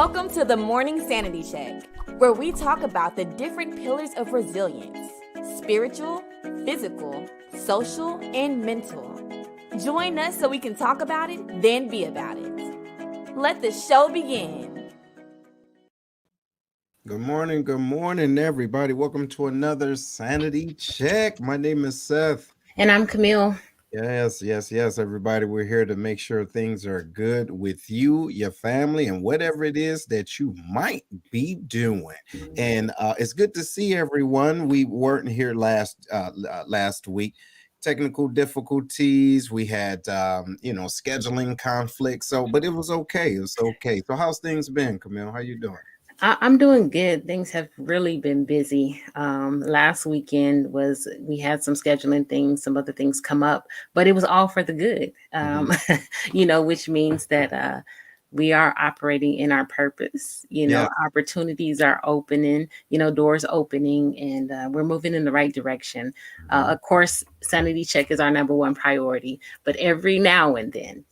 Welcome to the Morning Sanity Check, where we talk about the different pillars of resilience: spiritual, physical, social, and mental. Join us so we can talk about it, then be about it. Let the show begin. Good morning, everybody. Welcome to another Sanity Check. My name is Seth. And I'm Camille. Yes, everybody. We're here to make sure things are good with you, your family, and whatever it is that you might be doing. And it's good to see everyone. We weren't here last week. Technical difficulties. We had scheduling conflicts. But it was okay. It was okay. So how's things been, Camille? How you doing? I'm doing good. Things have really been busy. Last weekend we had some scheduling things, some other things come up, but it was all for the good, which means that we are operating in our purpose. Opportunities are opening, doors opening, and we're moving in the right direction. Of course, Sanity Check is our number one priority, but every now and then,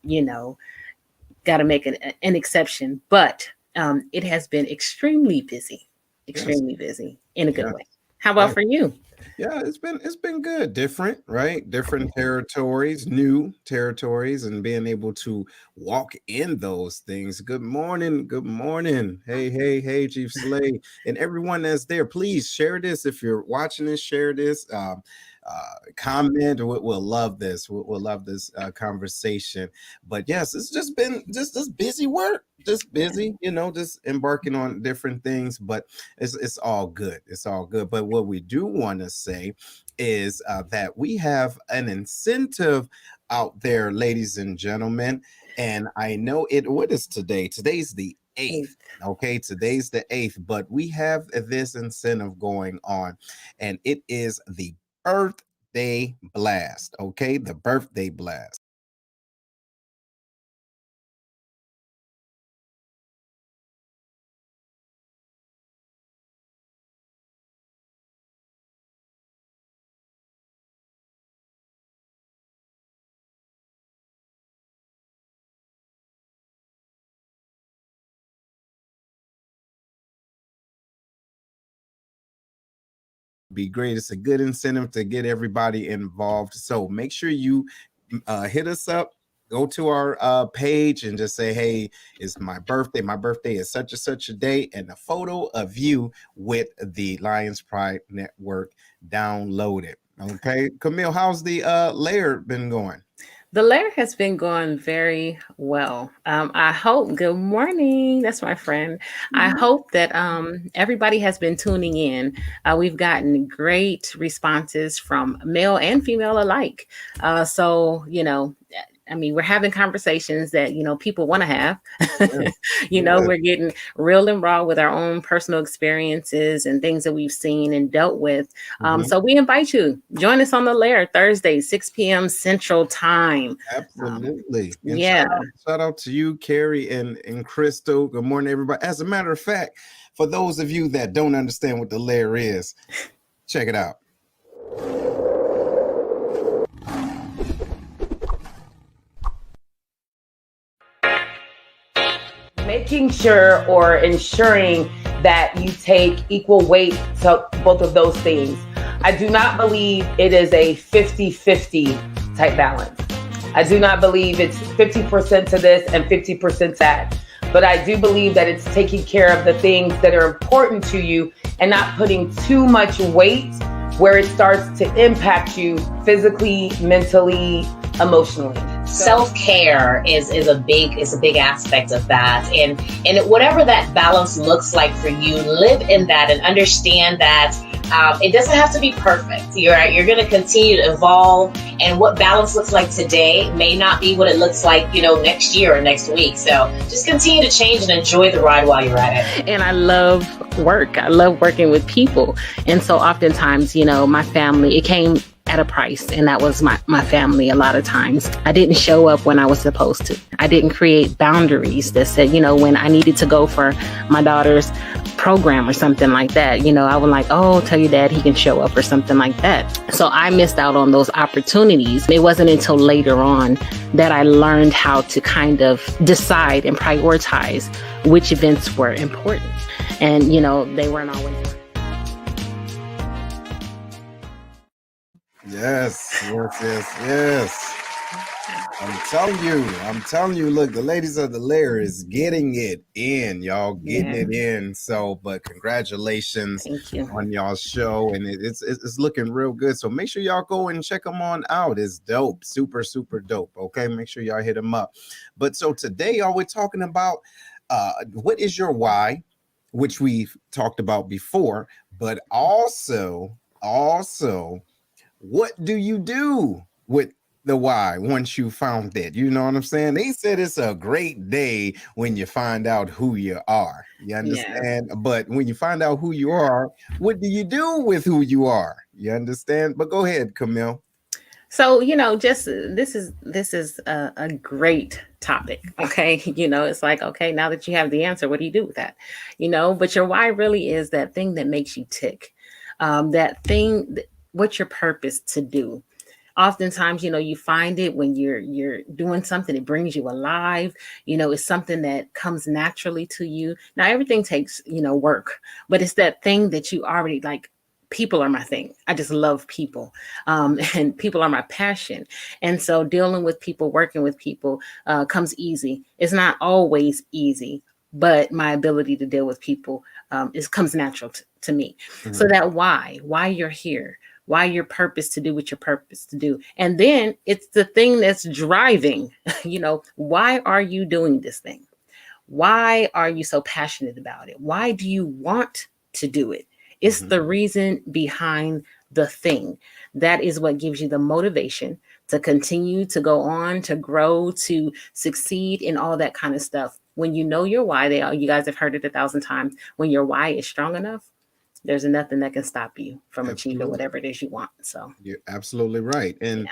got to make an exception. But it has been extremely busy in a good way. How about for you? Yeah, it's been good. Different, right? Different territories, new territories, and being able to walk in those things. Good morning. Hey, Chief Slay, and everyone that's there. Please share this if you're watching this. Share this. Comment. We'll love this. We'll love this conversation. But yes, it's just been just this busy work. Just busy, just embarking on different things, but it's all good. It's all good. But what we do want to say is that we have an incentive out there, ladies and gentlemen. And I know what is today? Today's the 8th. Okay, today's the 8th, but we have this incentive going on, and it is the birthday blast. Okay, the birthday blast. Be great. It's a good incentive to get everybody involved. So make sure you hit us up. Go to our page and just say, hey, it's my birthday. My birthday is such and such a day. And a photo of you with the Lions Pride Network downloaded. Okay. Camille, how's the layer been going? The layer has been going very well. I hope, good morning, that's my friend. I hope that everybody has been tuning in. We've gotten great responses from male and female alike. We're having conversations that, people want to have. We're getting real and raw with our own personal experiences and things that we've seen and dealt with. So we invite you, join us on the Lair Thursday, 6 p.m. Central Time. Absolutely. Shout out to you, Carrie and Crystal. Good morning, everybody. As a matter of fact, for those of you that don't understand what the Lair is, check it out. Making sure or ensuring that you take equal weight to both of those things. I do not believe it is a 50-50 type balance. I do not believe it's 50% to this and 50% that. But I do believe that it's taking care of the things that are important to you and not putting too much weight where it starts to impact you physically, mentally, emotionally. Self-care is a big aspect of that, and whatever that balance looks like for you, live in that and understand that it doesn't have to be perfect. You're going to continue to evolve, and what balance looks like today may not be what it looks like next year or next week. So just continue to change and enjoy the ride while you're at it. And I love work. I love working with people, and so oftentimes my family, it came at a price, and that was my family. A lot of times I didn't show up when I was supposed to. I didn't create boundaries that said, when I needed to go for my daughter's program or something like that, I would like, oh, tell your dad he can show up or something like that. So I missed out on those opportunities. It wasn't until later on that I learned how to kind of decide and prioritize which events were important. And, they weren't always. Yes, yes, yes, yes. I'm telling you, look, the ladies of the lair is getting it in, y'all, getting it in. So, but congratulations on y'all's show, and it's looking real good. So make sure y'all go and check them on out. It's dope, super, super dope. Okay, make sure y'all hit them up. But so today, y'all, we're talking about what is your why, which we've talked about before, but also, what do you do with the why once you found it? You know what I'm saying? They said it's a great day when you find out who you are. You understand? Yes. But when you find out who you are, what do you do with who you are? You understand? But go ahead, Camille. So, just this is a great topic. Okay. It's like, okay, now that you have the answer, what do you do with that? But your why really is that thing that makes you tick. That thing, what's your purpose to do? Oftentimes, you find it when you're doing something, it brings you alive. It's something that comes naturally to you. Now, everything takes, work, but it's that thing that you already like. People are my thing. I just love people. And people are my passion. And so dealing with people, working with people comes easy. It's not always easy, but my ability to deal with people comes natural to me. Mm-hmm. So that why you're here, why your purpose to do what your purpose to do. And then it's the thing that's driving, why are you doing this thing? Why are you so passionate about it? Why do you want to do it? It's the reason behind the thing. That is what gives you the motivation to continue to go on, to grow, to succeed, and all that kind of stuff. When you know your why, you guys have heard it 1,000 times. When your why is strong enough, there's nothing that can stop you from achieving whatever it is you want. So you're absolutely right. And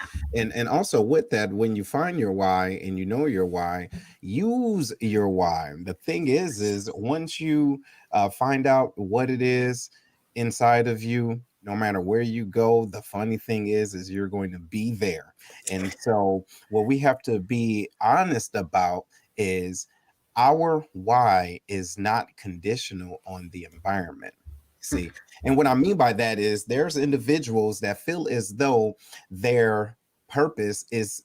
also with that, when you find your why and you know your why, use your why. The thing is once you find out what it is inside of you, no matter where you go, the funny thing is you're going to be there. And so what we have to be honest about is our why is not conditional on the environment. See, and what I mean by that is there's individuals that feel as though their purpose is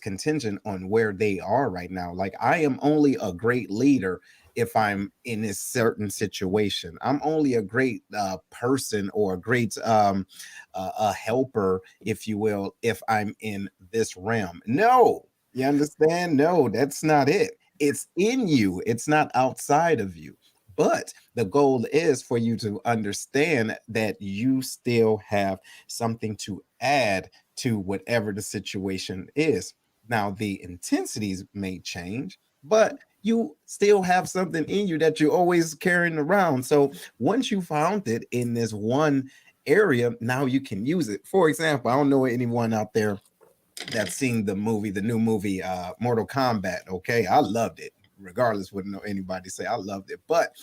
contingent on where they are right now. Like, I am only a great leader if I'm in this certain situation. I'm only a great person or a great a helper, if you will, if I'm in this realm. No, you understand? No, that's not it. It's in you. It's not outside of you. But the goal is for you to understand that you still have something to add to whatever the situation is. Now, the intensities may change, but you still have something in you that you're always carrying around. So once you found it in this one area, now you can use it. For example, I don't know anyone out there that's seen the new movie, Mortal Kombat. Okay, I loved it. Regardless what anybody say, I loved it. But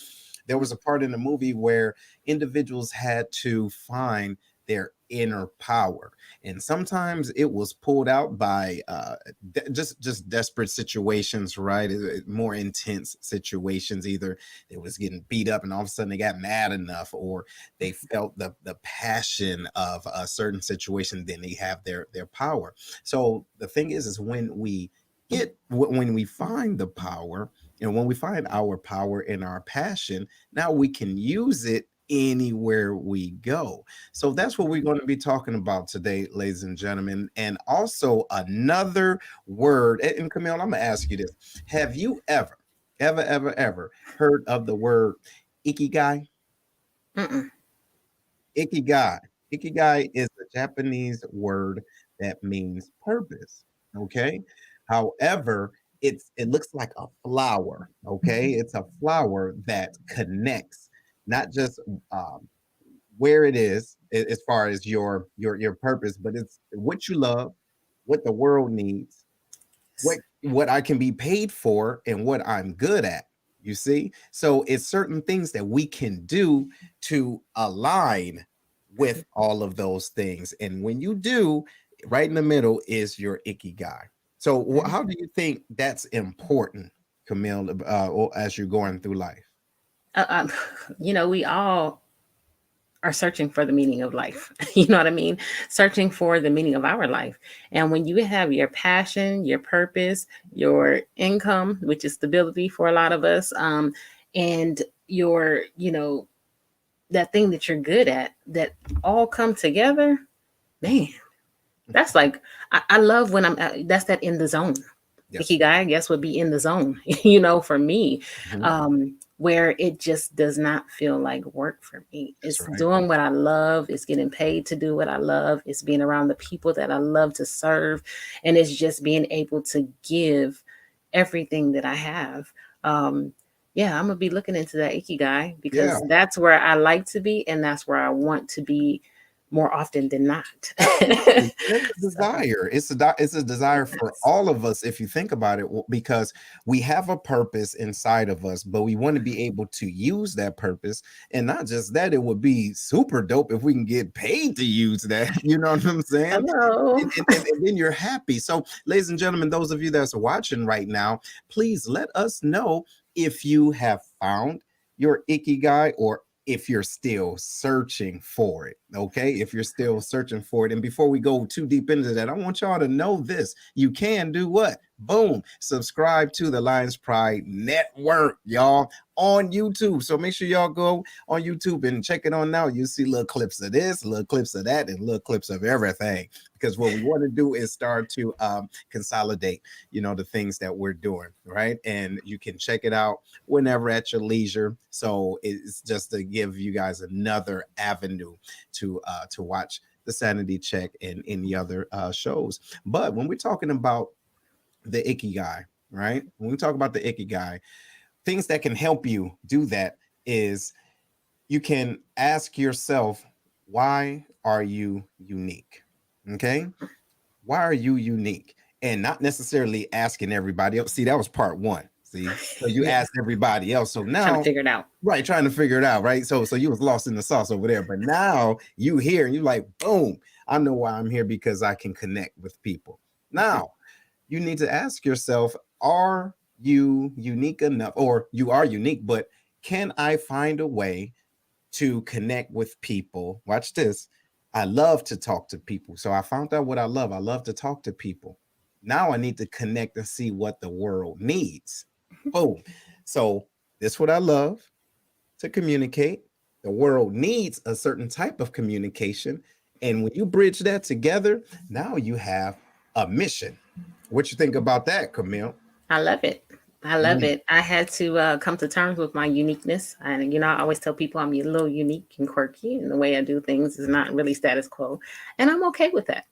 there was a part in the movie where individuals had to find their inner power, and sometimes it was pulled out by just desperate situations, right? More intense situations. Either it was getting beat up and all of a sudden they got mad enough, or they felt the passion of a certain situation, then they have their power. So the thing is when we find the power, and when we find our power and our passion, now we can use it anywhere we go. So that's what we're going to be talking about today, ladies and gentlemen. And also another word, and Camille, I'm going to ask you this. Have you ever heard of the word ikigai? Mm-mm. Ikigai. Ikigai is a Japanese word that means purpose. Okay. However, it looks like a flower. Okay. It's a flower that connects not just where it is as far as your purpose, but it's what you love, what the world needs, what I can be paid for, and what I'm good at. You see? So it's certain things that we can do to align with all of those things. And when you do, right in the middle is your ikigai. So how do you think that's important, Camille, as you're going through life? Uh, um, we all are searching for the meaning of life. You know what I mean? Searching for the meaning of our life. And when you have your passion, your purpose, your income, which is stability for a lot of us, and your, that thing that you're good at, that all come together, man, that's like, I love when that's that in the zone. Yes. Ikigai, I guess, would be in the zone, for me, where it just does not feel like work for me. That's It's right. doing what I love. It's getting paid to do what I love. It's being around the people that I love to serve. And it's just being able to give everything that I have. Yeah, I'm going to be looking into that Ikigai because that's where I like to be. And that's where I want to be more often than not. It's a desire. It's a desire for all of us, if you think about it, because we have a purpose inside of us, but we want to be able to use that purpose. And not just that, it would be super dope if we can get paid to use that. You know what I'm saying? Hello. And then you're happy. So, ladies and gentlemen, those of you that's watching right now, please let us know if you have found your ikigai or if you're still searching for it. Okay, if you're still searching for it. And before we go too deep into that, I want y'all to know this. You can do what? Boom, subscribe to the Lions Pride Network, y'all, on YouTube. So make sure y'all go on YouTube and check it on now. You see little clips of this, little clips of that, and little clips of everything, because what we want to do is start to consolidate, the things that we're doing, right? And you can check it out whenever at your leisure. So it's just to give you guys another avenue to watch the Sanity Check and any other shows. But when we're talking about the ikigai, right? When we talk about the ikigai, things that can help you do that is you can ask yourself, why are you unique? Okay? Why are you unique? And not necessarily asking everybody else. See, that was part one. See, so you asked everybody else. So now trying to figure it out. Right, trying to figure it out, right? So you was lost in the sauce over there. But now you here and you're like, boom, I know why I'm here, because I can connect with people. Now, you need to ask yourself, are you unique enough, or you are unique, but can I find a way to connect with people? Watch this. I love to talk to people. So I found out what I love. I love to talk to people. Now I need to connect and see what the world needs. Boom. So this is what I love to communicate. The world needs a certain type of communication. And when you bridge that together, now you have a mission. What you think about that, Camille? I love it. I love it. I had to come to terms with my uniqueness. And, I always tell people I'm a little unique and quirky, and the way I do things is not really status quo. And I'm okay with that,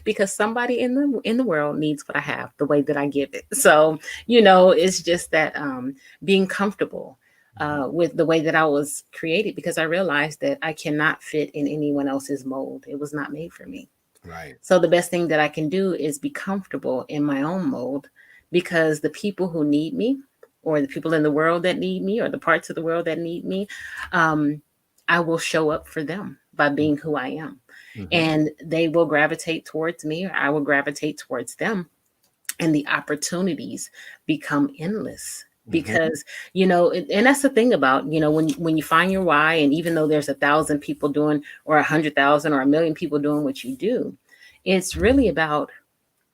because somebody in the world needs what I have, the way that I give it. So, it's just that being comfortable with the way that I was created, because I realized that I cannot fit in anyone else's mold. It was not made for me. Right. So the best thing that I can do is be comfortable in my own mold, because the people who need me, or the people in the world that need me, or the parts of the world that need me, I will show up for them by being who I am. And they will gravitate towards me, or I will gravitate towards them. And the opportunities become endless. Because, and that's the thing about, when you find your why, and even though there's 1,000 people doing, or 100,000 or 1,000,000 people doing what you do, it's really about,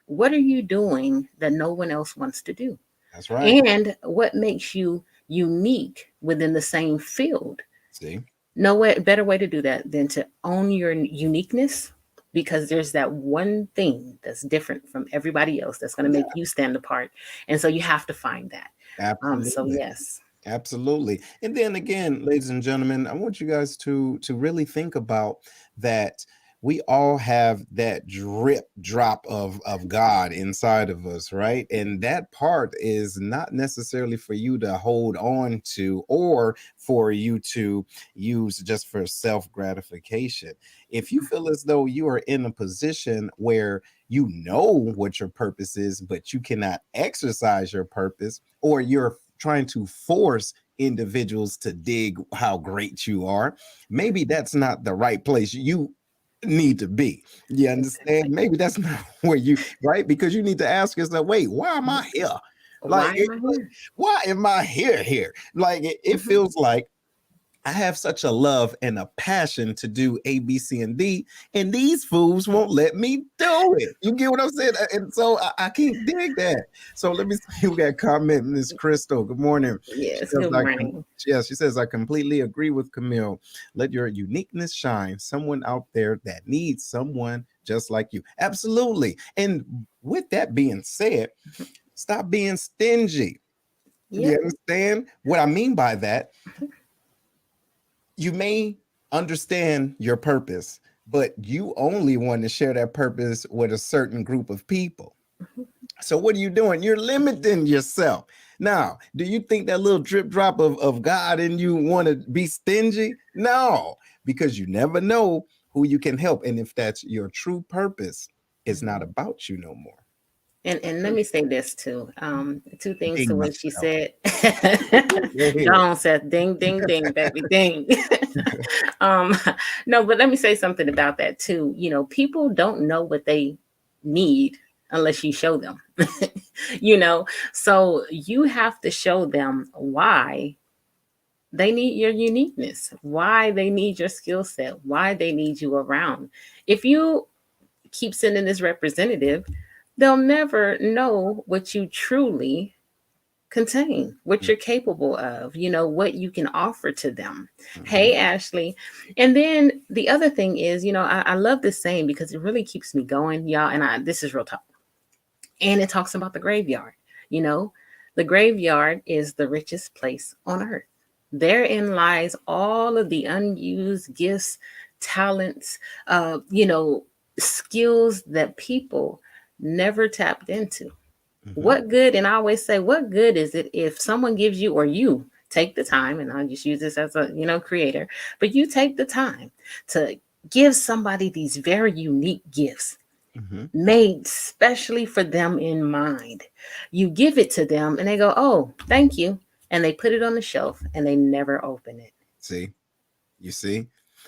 what are you doing that no one else wants to do? That's right. And what makes you unique within the same field? See? Better way to do that than to own your uniqueness, because there's that one thing that's different from everybody else that's going to make you stand apart. And so you have to find that. Absolutely. So yes. Absolutely. And then again, ladies and gentlemen, I want you guys to really think about that. we all have that drop of God inside of us, right? And that part is not necessarily for you to hold on to or for you to use just for self gratification. If you feel as though you are in a position where you know what your purpose is, but you cannot exercise your purpose, or you're trying to force individuals to dig how great you are, maybe that's not the right place you need to be. You understand? Maybe that's not where you, right? Because you need to ask yourself, wait, why am I here? Why am I here? Why am I here? Like it feels like I have such a love and a passion to do A, B, C, and D, and these fools won't let me do it. You get what I'm saying? And so I can't dig that. So let me see who got comment. Miss Crystal, good morning. Yes, good morning. Yes, she says, I completely agree with Camille. Let your uniqueness shine. Someone out there that needs someone just like you. Absolutely. And with that being said, stop being stingy. You understand what I mean by that? You may understand your purpose, but you only want to share that purpose with a certain group of people. So what are you doing? You're limiting yourself. Now, do you think that little drip drop of God in you want to be stingy? No, because you never know who you can help. And if that's your true purpose, it's not about you no more. And let me say this too. Two things Ding to what she myself. said. Dawn said, "Ding, ding, ding, baby, ding." No, but let me say something about that too. You know, people don't know what they need unless you show them. You know, so you have to show them why they need your uniqueness, why they need your skill set, why they need you around. If you keep sending this representative, they'll never know what you truly contain, what you're capable of, you know, what you can offer to them. Hey, Ashley. And then the other thing is, you know, I love this saying because it really keeps me going, y'all. And this is real talk. And it talks about the graveyard. You know, the graveyard is the richest place on earth. Therein lies all of the unused gifts, talents, you know, skills that people never tapped into. What good, and I always say, what good is it if someone gives you, or you take the time, and I'll just use this as a, you know, creator, but you take the time to give somebody these very unique gifts made specially for them in mind. You give it to them and they go, oh, thank you. And they put it on the shelf and they never open it. See, you see,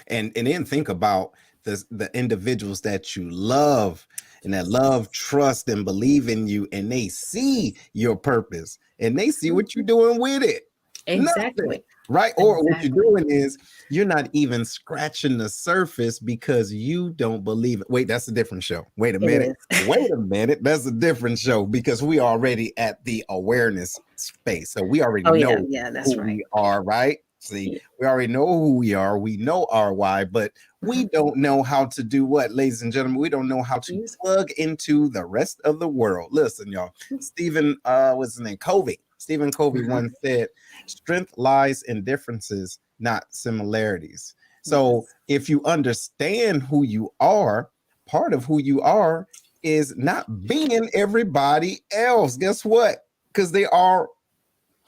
and then think about the individuals that you love and that love, trust, and believe in you, and they see your purpose and they see what you're doing with it. Exactly. Nothing, right? Or what you're doing is you're not even scratching the surface because you don't believe it. Wait, that's a different show. Wait a minute. Wait a minute. That's a different show because we already at the awareness space. So we already know that's who right. we are, right? See, we already know who we are. We know our why, but we don't know how to do what, ladies and gentlemen. We don't know how to plug into the rest of the world. Listen, y'all. Stephen, what's his name? Covey. Stephen Covey once said, strength lies in differences, not similarities. So if you understand who you are, part of who you are is not being everybody else. Guess what? Because they are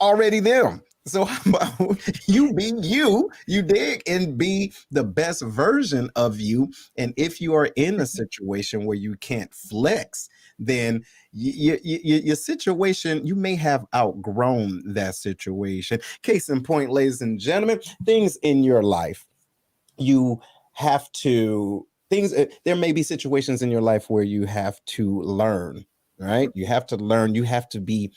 already them. So how about you be you dig, and be the best version of you. And if you are in a situation where you can't flex, then your situation, you may have outgrown that situation. Case in point, ladies and gentlemen, things in your life, you have to, there may be situations in your life where you have to learn, right? You have to learn, you have to be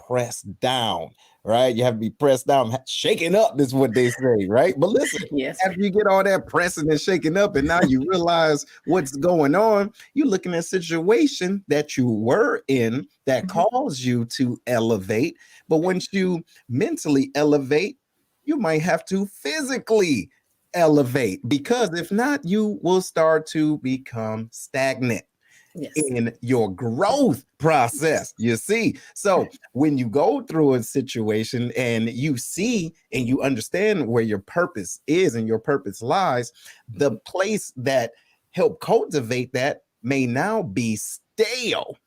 pressed down, right? You have to be pressed down, shaken up is what they say, right? But listen, after you get all that pressing and shaking up and now you realize what's going on, you look in a situation that you were in that caused you to elevate. But once you mentally elevate, you might have to physically elevate, because if not, you will start to become stagnant in your growth process. You see, so when you go through a situation and you see and you understand where your purpose is and your purpose lies, the place that help cultivate that may now be stale.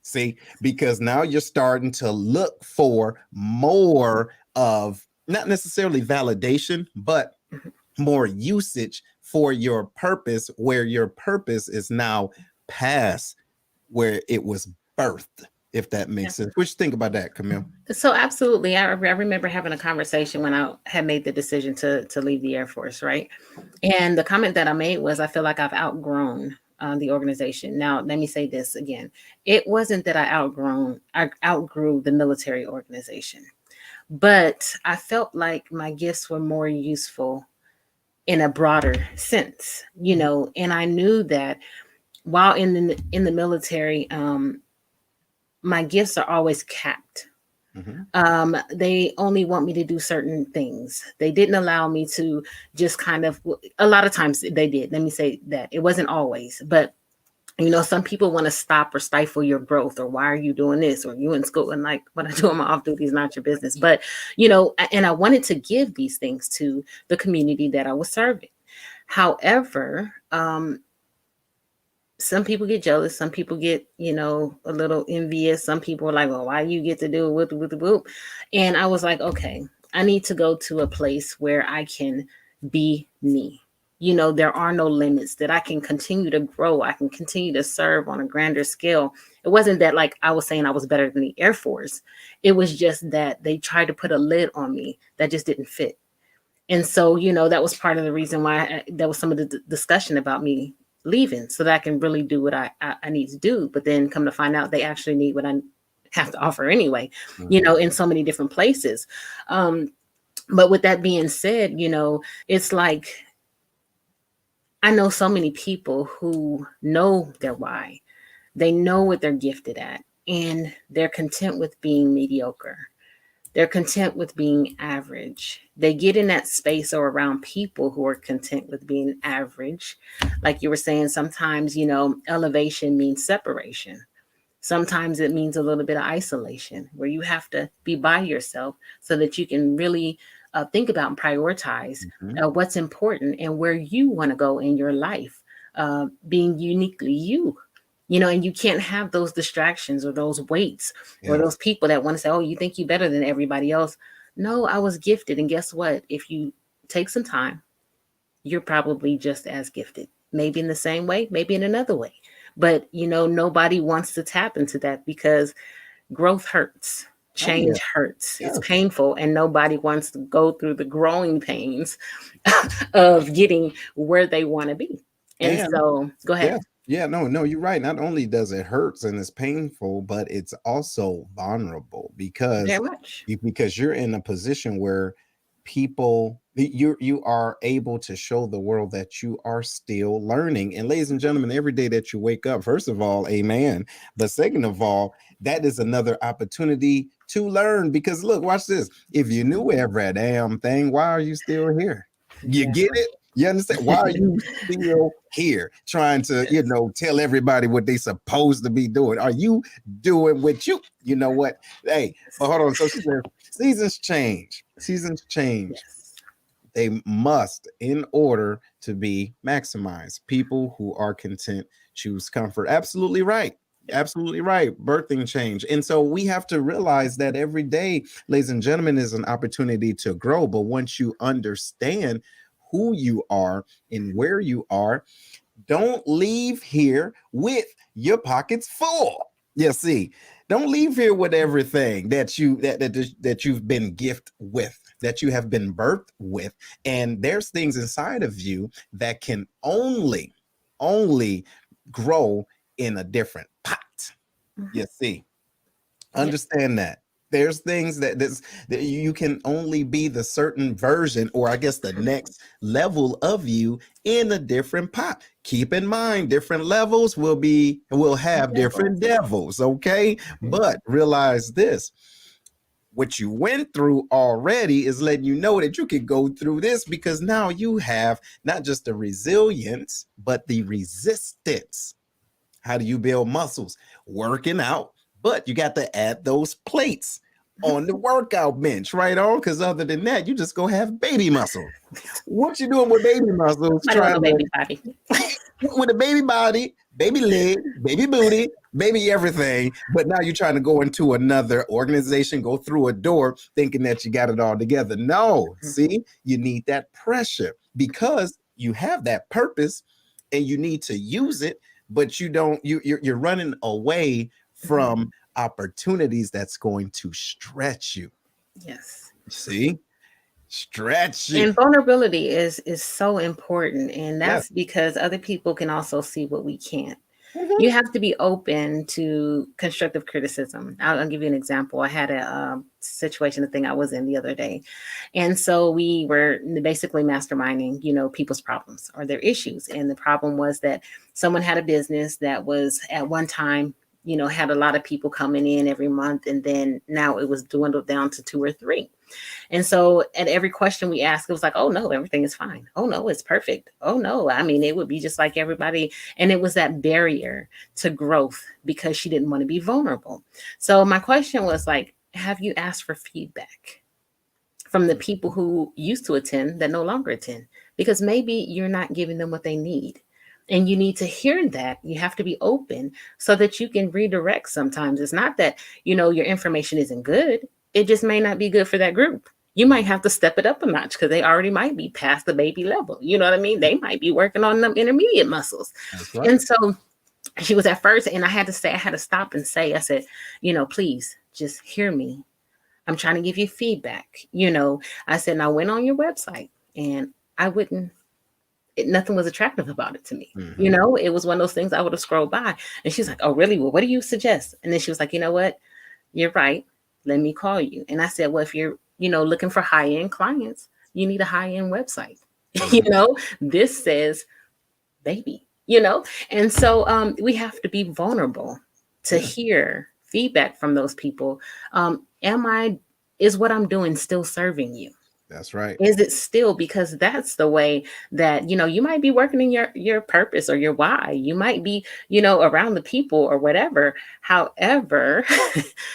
See, because now you're starting to look for more of not necessarily validation, but more usage for your purpose, where your purpose is now past where it was birthed, if that makes sense. What you think about that, Camille? So absolutely. I remember having a conversation when I had made the decision to leave the Air Force, right? And the comment that I made was, I feel like I've outgrown the organization. Now, let me say this again. It wasn't that I outgrew the military organization, but I felt like my gifts were more useful in a broader sense, and I knew that while in the military, my gifts are always capped. They only want me to do certain things. They didn't allow me to just kind of, a lot of times they did. Let me say that it wasn't always, but some people want to stop or stifle your growth, or why are you doing this? Or you in school, and like, what I do on my off duty is not your business. But, and I wanted to give these things to the community that I was serving. However, some people get jealous. Some people get, a little envious. Some people are like, well, why you get to do it with the whoop? And I was like, okay, I need to go to a place where I can be me. There are no limits, that I can continue to grow. I can continue to serve on a grander scale. It wasn't that like I was saying I was better than the Air Force. It was just that they tried to put a lid on me that just didn't fit. And so, that was part of the reason why there was some of the discussion about me leaving, so that I can really do what I need to do. But then come to find out, they actually need what I have to offer anyway, in so many different places. But with that being said, it's like, I know so many people who know their why. They know what they're gifted at, and they're content with being mediocre. They're content with being average. They get in that space or around people who are content with being average. Like you were saying, sometimes, elevation means separation. Sometimes it means a little bit of isolation, where you have to be by yourself so that you can really think about and prioritize what's important and where you want to go in your life, being uniquely you. And you can't have those distractions or those weights or those people that want to say, oh, you think you're better than everybody else. No, I was gifted. And guess what? If you take some time, you're probably just as gifted, maybe in the same way, maybe in another way. But, nobody wants to tap into that, because growth hurts. Change hurts. It's painful, and nobody wants to go through the growing pains of getting where they want to be. And so go ahead. Yeah, no, you're right. Not only does it hurt and it's painful, but it's also vulnerable, because you're in a position where you are able to show the world that you are still learning. And ladies and gentlemen, every day that you wake up, first of all, amen. But second of all, that is another opportunity to learn, because look, watch this. If you knew every damn thing, why are you still here? You get it? You understand? Why are you still here trying to, tell everybody what they supposed to be doing? Are you doing what you know what? Hey, but hold on. So she says, seasons change. Yes. They must, in order to be maximized. People who are content choose comfort. Absolutely right. Absolutely right. Birthing change. And so we have to realize that every day, ladies and gentlemen, is an opportunity to grow. But once you understand who you are and where you are, don't leave here with your pockets full. You see, don't leave here with everything that you've been gifted with, that you have been birthed with. And there's things inside of you that can only grow in a different pot. You see, understand that. There's things that you can only be the certain version, or I guess the next level of you, in a different pot. Keep in mind, different levels will have different devils, okay? But realize this. What you went through already is letting you know that you can go through this, because now you have not just the resilience, but the resistance. How do you build muscles? Working out, but you got to add those plates. on the workout bench, right on. Because other than that, you just go have baby muscle. What you doing with baby muscles? I don't know, baby body. With a baby body, baby leg, baby booty, baby everything. But now you're trying to go into another organization, go through a door thinking that you got it all together. No, see, you need that pressure because you have that purpose and you need to use it, but you don't, you're running away from opportunities that's going to stretch you. Yes. See? Stretch you. And vulnerability is so important, and Yes. that's because other people can also see what we can't. Mhm. You have to be open to constructive criticism. I'll give you an example. I had a situation, a thing I was in the other day, and so we were basically masterminding, people's problems or their issues. And the problem was that someone had a business that was at one time, had a lot of people coming in every month, and then now it was dwindled down to 2 or 3. And so at every question we asked, it was like, oh no, everything is fine. Oh no, it's perfect. Oh no, I mean, it would be just like everybody. And it was that barrier to growth because she didn't want to be vulnerable. So my question was like, have you asked for feedback from the people who used to attend that no longer attend? Because maybe you're not giving them what they need. And you need to hear that. You have to be open so that you can redirect sometimes. It's not that, your information isn't good. It just may not be good for that group. You might have to step it up a notch because they already might be past the baby level. You know what I mean? They might be working on them intermediate muscles. That's right. And so she was at first, and I had to stop and say, I said, please just hear me. I'm trying to give you feedback. I said, and I went on your website and nothing was attractive about it to me. Mhm. It was one of those things I would have scrolled by. And she's like, oh, really? Well, what do you suggest? And then she was like, you know what? You're right. Let me call you. And I said, well, if you're, looking for high-end clients, you need a high-end website. This says baby, And so we have to be vulnerable to hear feedback from those people. Is what I'm doing still serving you? That's right. Is it still, because that's the way that, you might be working in your purpose or your why. You might be, around the people or whatever. However,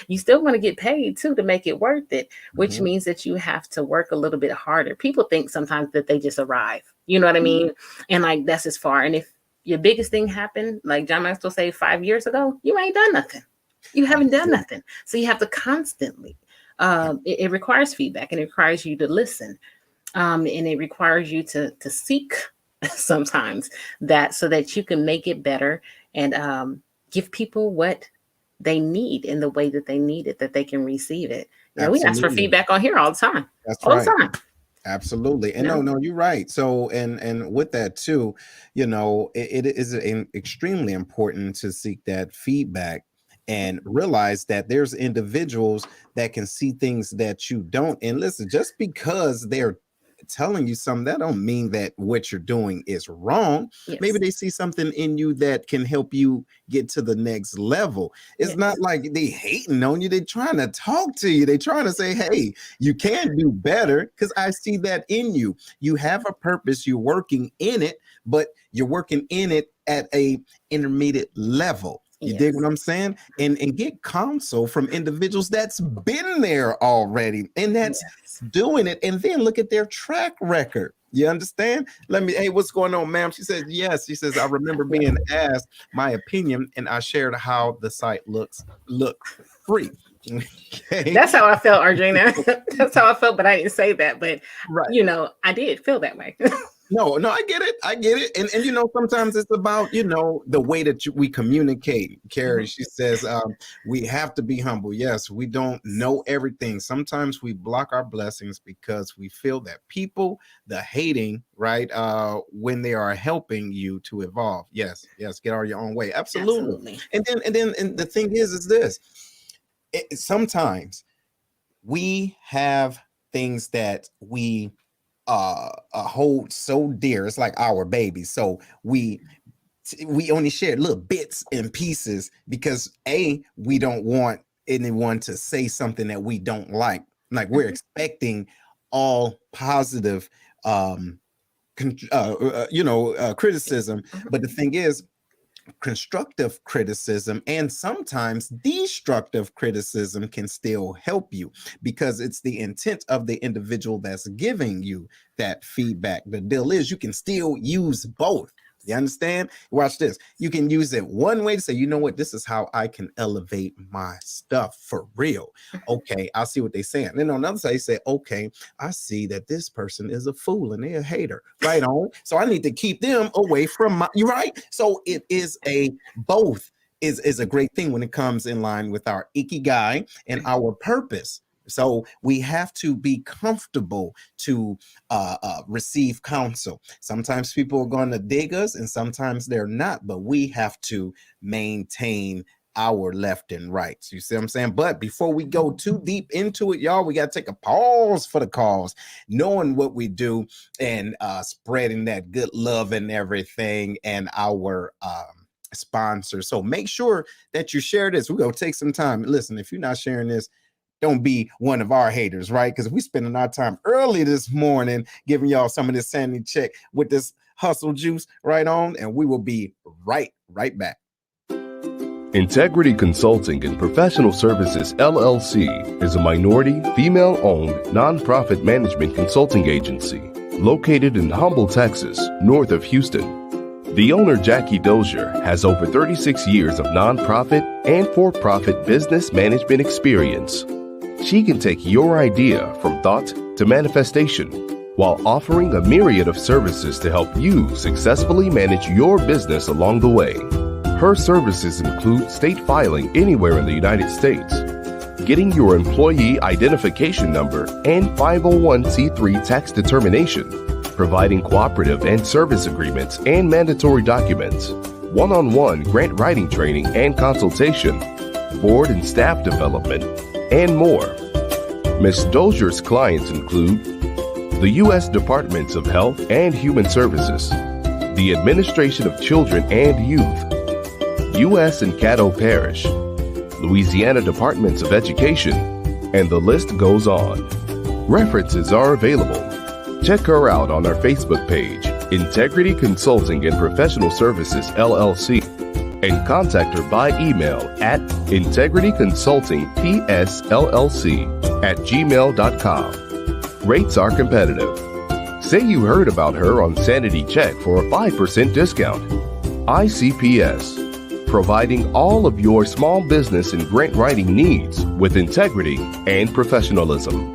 you still want to get paid too to make it worth it, which means that you have to work a little bit harder. People think sometimes that they just arrive, you know what I mean? And like, that's as far. And if your biggest thing happened, like John Maxwell say 5 years ago, you ain't done nothing. You haven't done nothing. So you have to constantly it requires feedback, and it requires you to listen, and it requires you to seek sometimes that, so that you can make it better and give people what they need in the way that they need it, that they can receive it. We ask for feedback on here all the time. That's all right. the time. Absolutely. And no, you're right. So, and with that too, it is extremely important to seek that feedback and realize that there's individuals that can see things that you don't. And listen, just because they're telling you something, that don't mean that what you're doing is wrong. Yes. Maybe they see something in you that can help you get to the next level. It's not like they hating on you. They're trying to talk to you. They're trying to say, hey, you can do better, because I see that in you. You have a purpose. You're working in it, but you're working in it at a intermediate level. You dig what I'm saying? And get counsel from individuals that's been there already and that's doing it. And then look at their track record. You understand? Hey, what's going on, ma'am? She says, yes. She says, I remember being asked my opinion and I shared how the site look free. Okay. That's how I felt, Arjuna. That's how I felt, but I didn't say that. But I did feel that way. No, I get it. And sometimes it's about, the way that we communicate. Carrie, she says, we have to be humble. Yes, we don't know everything. Sometimes we block our blessings because we feel that people, the hating, right, when they are helping you to evolve. Yes, get out of your own way. Absolutely. And then the thing is this, sometimes we have things that we hold so dear. It's like our baby. So we only share little bits and pieces because we don't want anyone to say something that we don't like. Like we're expecting all positive criticism. But the thing is, constructive criticism and sometimes destructive criticism can still help you because it's the intent of the individual that's giving you that feedback. The deal is you can still use both. You understand? Watch this. You can use it one way to say, you know what, this is how I can elevate my stuff for real. Okay, I'll see what they're saying. Then on the other side, you say, okay, I see that this person is a fool and they're a hater. Right on. So I need to keep them away from my, you right? So it is a both is a great thing when it comes in line with our ikigai and our purpose. So we have to be comfortable to receive counsel. Sometimes people are going to dig us and sometimes they're not, but we have to maintain our left and right. You see what I'm saying? But before we go too deep into it, y'all, we got to take a pause for the cause, knowing what we do and spreading that good love and everything and our sponsor. So make sure that you share this. We're going to take some time. Listen, if you're not sharing this, don't be one of our haters, right? Because we spending our time early this morning giving y'all some of this sanity check with this hustle juice right on, and we will be right back. Integrity Consulting and Professional Services, LLC, is a minority, female-owned, nonprofit management consulting agency located in Humble, Texas, north of Houston. The owner, Jackie Dozier, has over 36 years of nonprofit and for-profit business management experience. She can take your idea from thought to manifestation while offering a myriad of services to help you successfully manage your business along the way. Her services include state filing anywhere in the United States, getting your employee identification number and 501c3 tax determination, providing cooperative and service agreements and mandatory documents, one-on-one grant writing training and consultation, board and staff development, and more. Ms. Dozier's clients include the U.S. Departments of Health and Human Services, the Administration of Children and Youth, U.S. and Caddo Parish, Louisiana Departments of Education, and the list goes on. References are available. Check her out on our Facebook page, Integrity Consulting and Professional Services, LLC, and contact her by email at integrityconsultingpsllc@gmail.com. Rates are competitive. Say you heard about her on Sanity Check for a 5% discount. ICPS, providing all of your small business and grant writing needs with integrity and professionalism.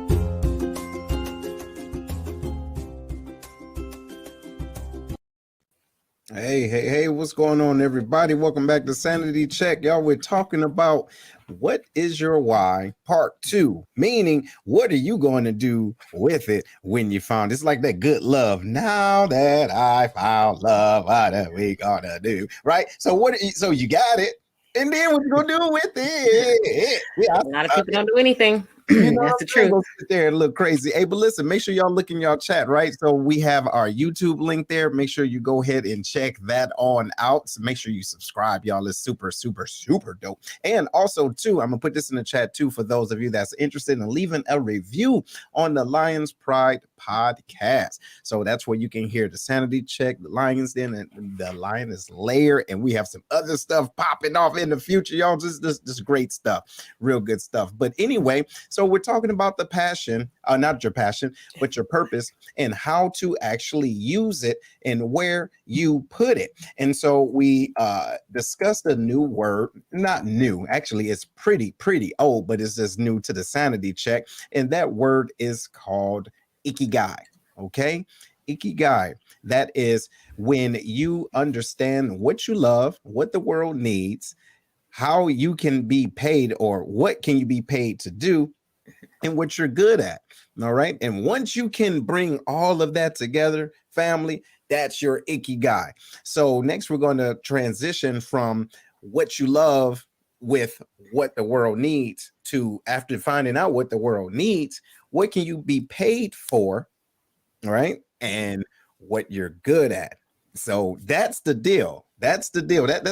Hey, what's going on, everybody? Welcome back to Sanity Check. Y'all, we're talking about what is your why, part 2, meaning what are you going to do with it when you found it's like that good love. Now that I found love, what are we gonna do? Right? So so you got it, and then what you gonna do with it? A lot of people don't do anything. You know, That's the truth. Go sit there and look crazy. Hey, but listen, make sure y'all look in y'all chat, right? So we have our YouTube link there. Make sure you go ahead and check that on out. So make sure you subscribe, y'all. It's super dope. And also, too, I'm gonna put this in the chat too for those of you that's interested in leaving a review on the Lions Pride podcast. So that's where you can hear the Sanity Check, the Lions Den, and the Lioness Lair, and we have some other stuff popping off in the future, y'all. Just great stuff, real good stuff. But anyway, so we're talking about the passion, not your passion, but your purpose and how to actually use it and where you put it. And so we discussed a new word, not new, actually it's pretty old, but it's just new to the Sanity Check. And that word is called ikigai. Okay. Ikigai. That is when you understand what you love, what the world needs, how you can be paid or what can you be paid to do, and what you're good at. All right. And once you can bring all of that together, family, that's your ikigai. So next we're going to transition from what you love with what the world needs to, after finding out what the world needs, what can you be paid for? All right. And what you're good at. So that's the deal. That's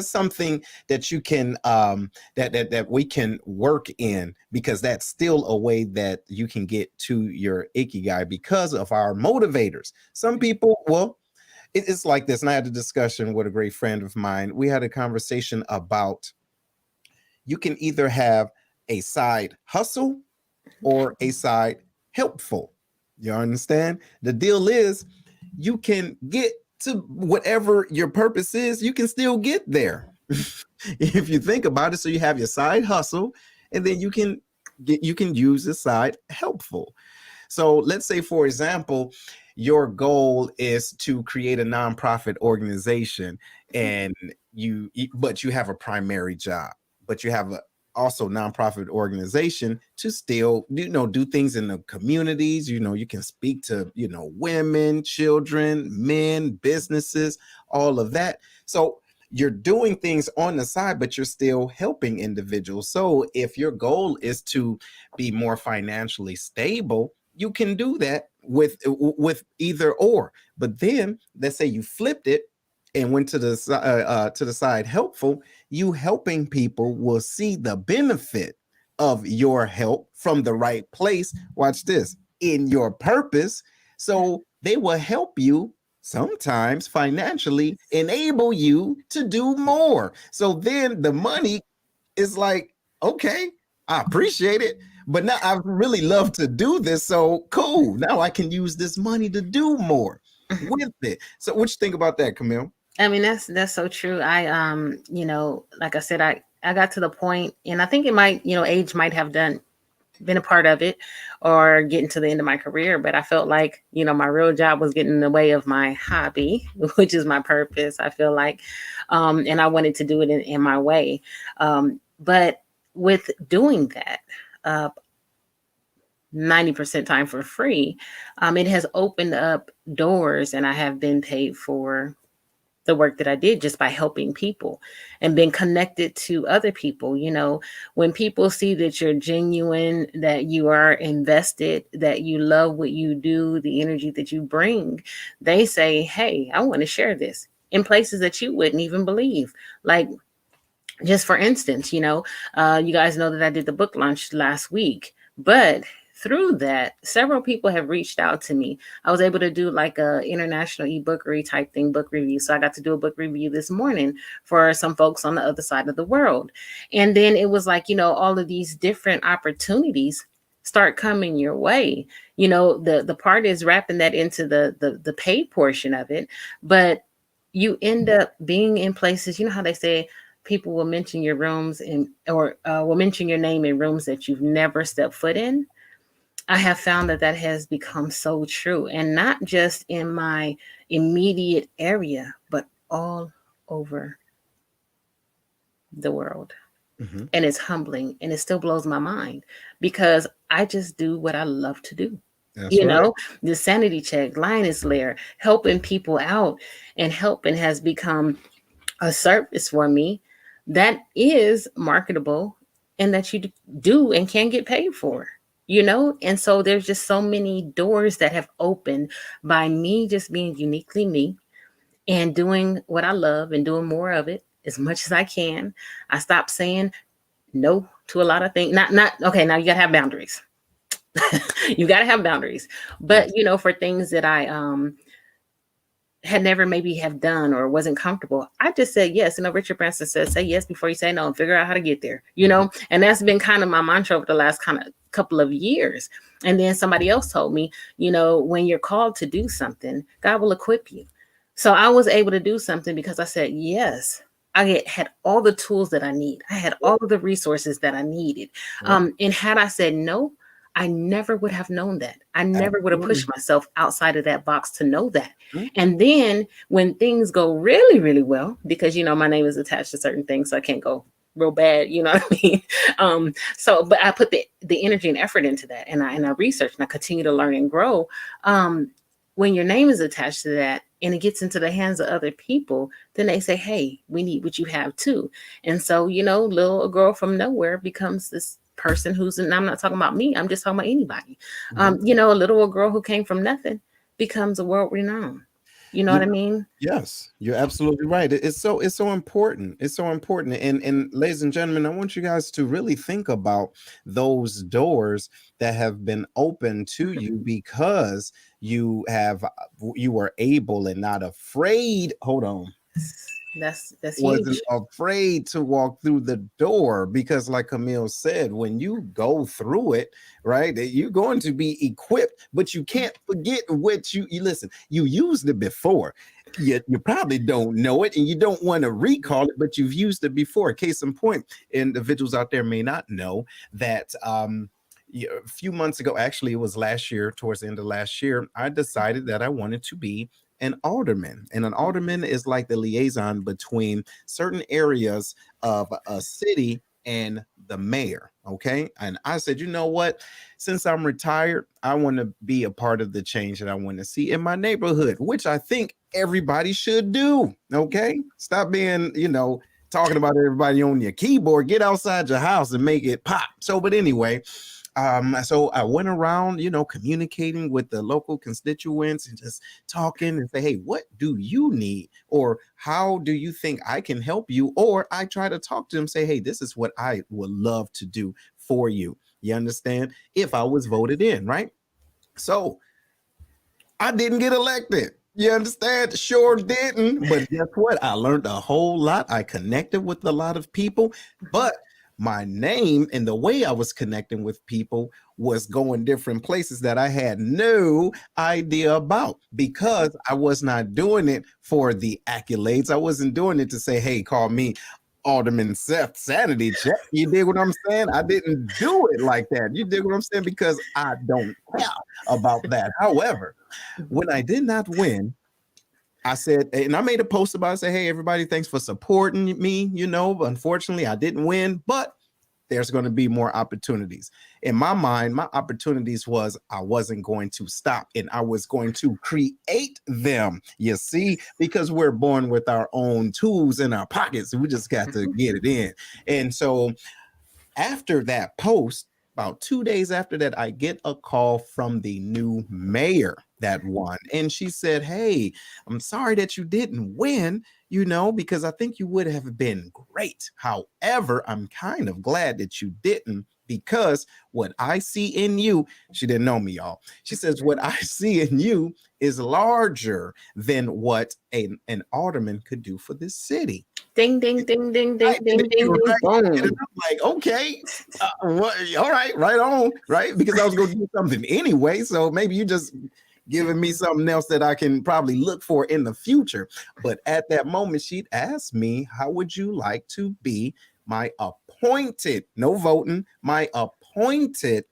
something that you can that we can work in, because that's still a way that you can get to your ikigai because of our motivators. Some people, well, It's like this. And I had a discussion with a great friend of mine. We had a conversation about you can either have a side hustle or a side helpful. You understand? The deal is you can get to whatever your purpose is, you can still get there. If you think about it, so you have your side hustle, and then you can use the side helpful. So let's say, for example, your goal is to create a nonprofit organization, and but you have a primary job, but you have a also nonprofit organization to still do things in the communities. You can speak to women, children, men, businesses, all of that. So you're doing things on the side, but you're still helping individuals. So if your goal is to be more financially stable, you can do that with either or. But then let's say you flipped it and went to the side helpful. You helping people will see the benefit of your help from the right place. Watch this, in your purpose. So they will help you sometimes financially, enable you to do more. So then the money is like, okay, I appreciate it, but now I really love to do this. So cool. Now I can use this money to do more with it. So what you think about that, Camille? I mean, that's so true. I like I said, I got to the point, and I think it might, age might have been a part of it, or getting to the end of my career, but I felt like, my real job was getting in the way of my hobby, which is my purpose, I feel like. And I wanted to do it in my way. But with doing that, 90% time for free, it has opened up doors, and I have been paid for the work that I did just by helping people and being connected to other people. When people see that you're genuine, that you are invested, that you love what you do, the energy that you bring, they say, hey, I want to share this in places that you wouldn't even believe. Like, just for instance, you guys know that I did the book launch last week, but through that, several people have reached out to me. I was able to do like a international ebookery type thing, book review. So I got to do a book review this morning for some folks on the other side of the world. And then it was like, all of these different opportunities start coming your way. The part is wrapping that into the paid portion of it, but you end up being in places, how they say, people will mention your rooms or will mention your name in rooms that you've never stepped foot in. I have found that has become so true, and not just in my immediate area, but all over the world. Mm-hmm. And it's humbling, and it still blows my mind because I just do what I love to do. That's right. The Sanity Check, Lioness Lair, helping people out and helping has become a service for me that is marketable and that you do and can get paid for. And so there's just so many doors that have opened by me just being uniquely me and doing what I love and doing more of it as much as I can. I stopped saying no to a lot of things. Okay. Now you gotta have boundaries. You gotta have boundaries, but for things that I, had never maybe have done or wasn't comfortable, I just said yes. Richard Branson says, say yes before you say no and figure out how to get there, and that's been kind of my mantra over the last kind of couple of years. And then somebody else told me, when you're called to do something, God will equip you. So I was able to do something because I said yes. I had all the tools that I need. I had all of the resources that I needed. And had I said no, I never would have known that. I never would have pushed myself outside of that box to know that. Mm-hmm. And then when things go really, really well, because, my name is attached to certain things, so I can't go real bad, you know what I mean? But I put the energy and effort into that, and I research and I continue to learn and grow. When your name is attached to that and it gets into the hands of other people, then they say, hey, we need what you have too. And so, little girl from nowhere becomes this person and I'm not talking about me, I'm just talking about anybody. Mm-hmm. A little girl who came from nothing becomes a world renowned. You know what I mean? Yes, you're absolutely right. It's so important. It's so important. And ladies and gentlemen, I want you guys to really think about those doors that have been open to you because you were able and not afraid. Hold on. That's Wasn't huge. afraid to walk through the door because, like Camille said, when you go through it, right, you're going to be equipped, but you can't forget what you listen, you used it before. You probably don't know it and you don't want to recall it, but you've used it before. Case in point, individuals out there may not know that a few months ago, actually, it was last year, towards the end of last year, I decided that I wanted to be an alderman. And an alderman is like the liaison between certain areas of a city and the mayor. Okay. And I said, you know what? Since I'm retired, I want to be a part of the change that I want to see in my neighborhood, which I think everybody should do. Okay. Stop being, talking about everybody on your keyboard. Get outside your house and make it pop. So, but anyway, so I went around, communicating with the local constituents and just talking and say, hey, what do you need? Or how do you think I can help you? Or I try to talk to them, say, hey, this is what I would love to do for you. You understand? If I was voted in, right? So I didn't get elected. You understand? Sure didn't. But guess what? I learned a whole lot. I connected with a lot of people, but my name and the way I was connecting with people was going different places that I had no idea about because I was not doing it for the accolades. I wasn't doing it to say, hey, call me Alderman Seth Sanity Check. You dig what I'm saying? I didn't do it like that. You dig what I'm saying? Because I don't care about that. However, when I did not win, I said, and I made a post about it, say, hey, everybody, thanks for supporting me. Unfortunately, I didn't win, but there's going to be more opportunities. In my mind, my opportunities was I wasn't going to stop and I was going to create them. You see, because we're born with our own tools in our pockets. We just got to get it in. And so after that post, about 2 days after that, I get a call from the new mayor that won. And she said, hey, I'm sorry that you didn't win, because I think you would have been great. However, I'm kind of glad that you didn't because what I see in you, she didn't know me, y'all. She says, what I see in you is larger than what an alderman could do for this city. Ding, ding, ding, ding, ding, Right, ding, ding, ding, right. boom. And I'm like, okay, all right, right on, right? Because I was going to do something anyway. So maybe you just giving me something else that I can probably look for in the future. But at that moment, she'd asked me, how would you like to be my appointed, no voting, my appointed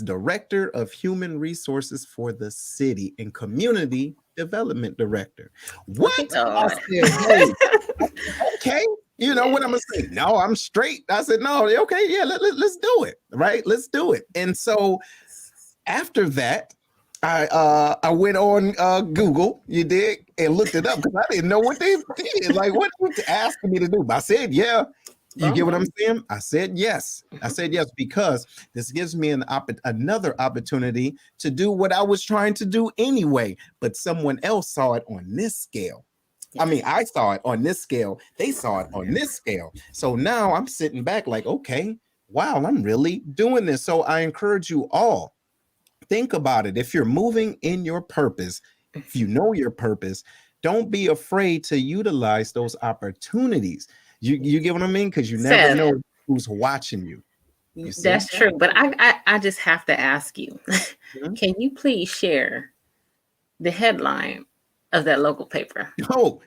Director of Human Resources for the city and Community Development Director. What? I said, hey, okay. You know what I'm gonna say? No, I'm straight. I said, no, okay, yeah, let's do it. Right? Let's do it. And so after that, I went on Google, you dig, and looked it up because I didn't know what they did. Like, what were they asking me to do? But I said, yeah. You get what I'm saying? I said yes. I said yes because this gives me another opportunity to do what I was trying to do anyway, but someone else saw it on this scale. I mean, I saw it on this scale. They saw it on this scale. So now I'm sitting back like, okay, wow, I'm really doing this. So I encourage you all, think about it. If you're moving in your purpose, if you know your purpose, don't be afraid to utilize those opportunities. You get what I mean? Because you never know who's watching you. That's true. But I just have to ask you, can you please share the headline of that local paper? Oh.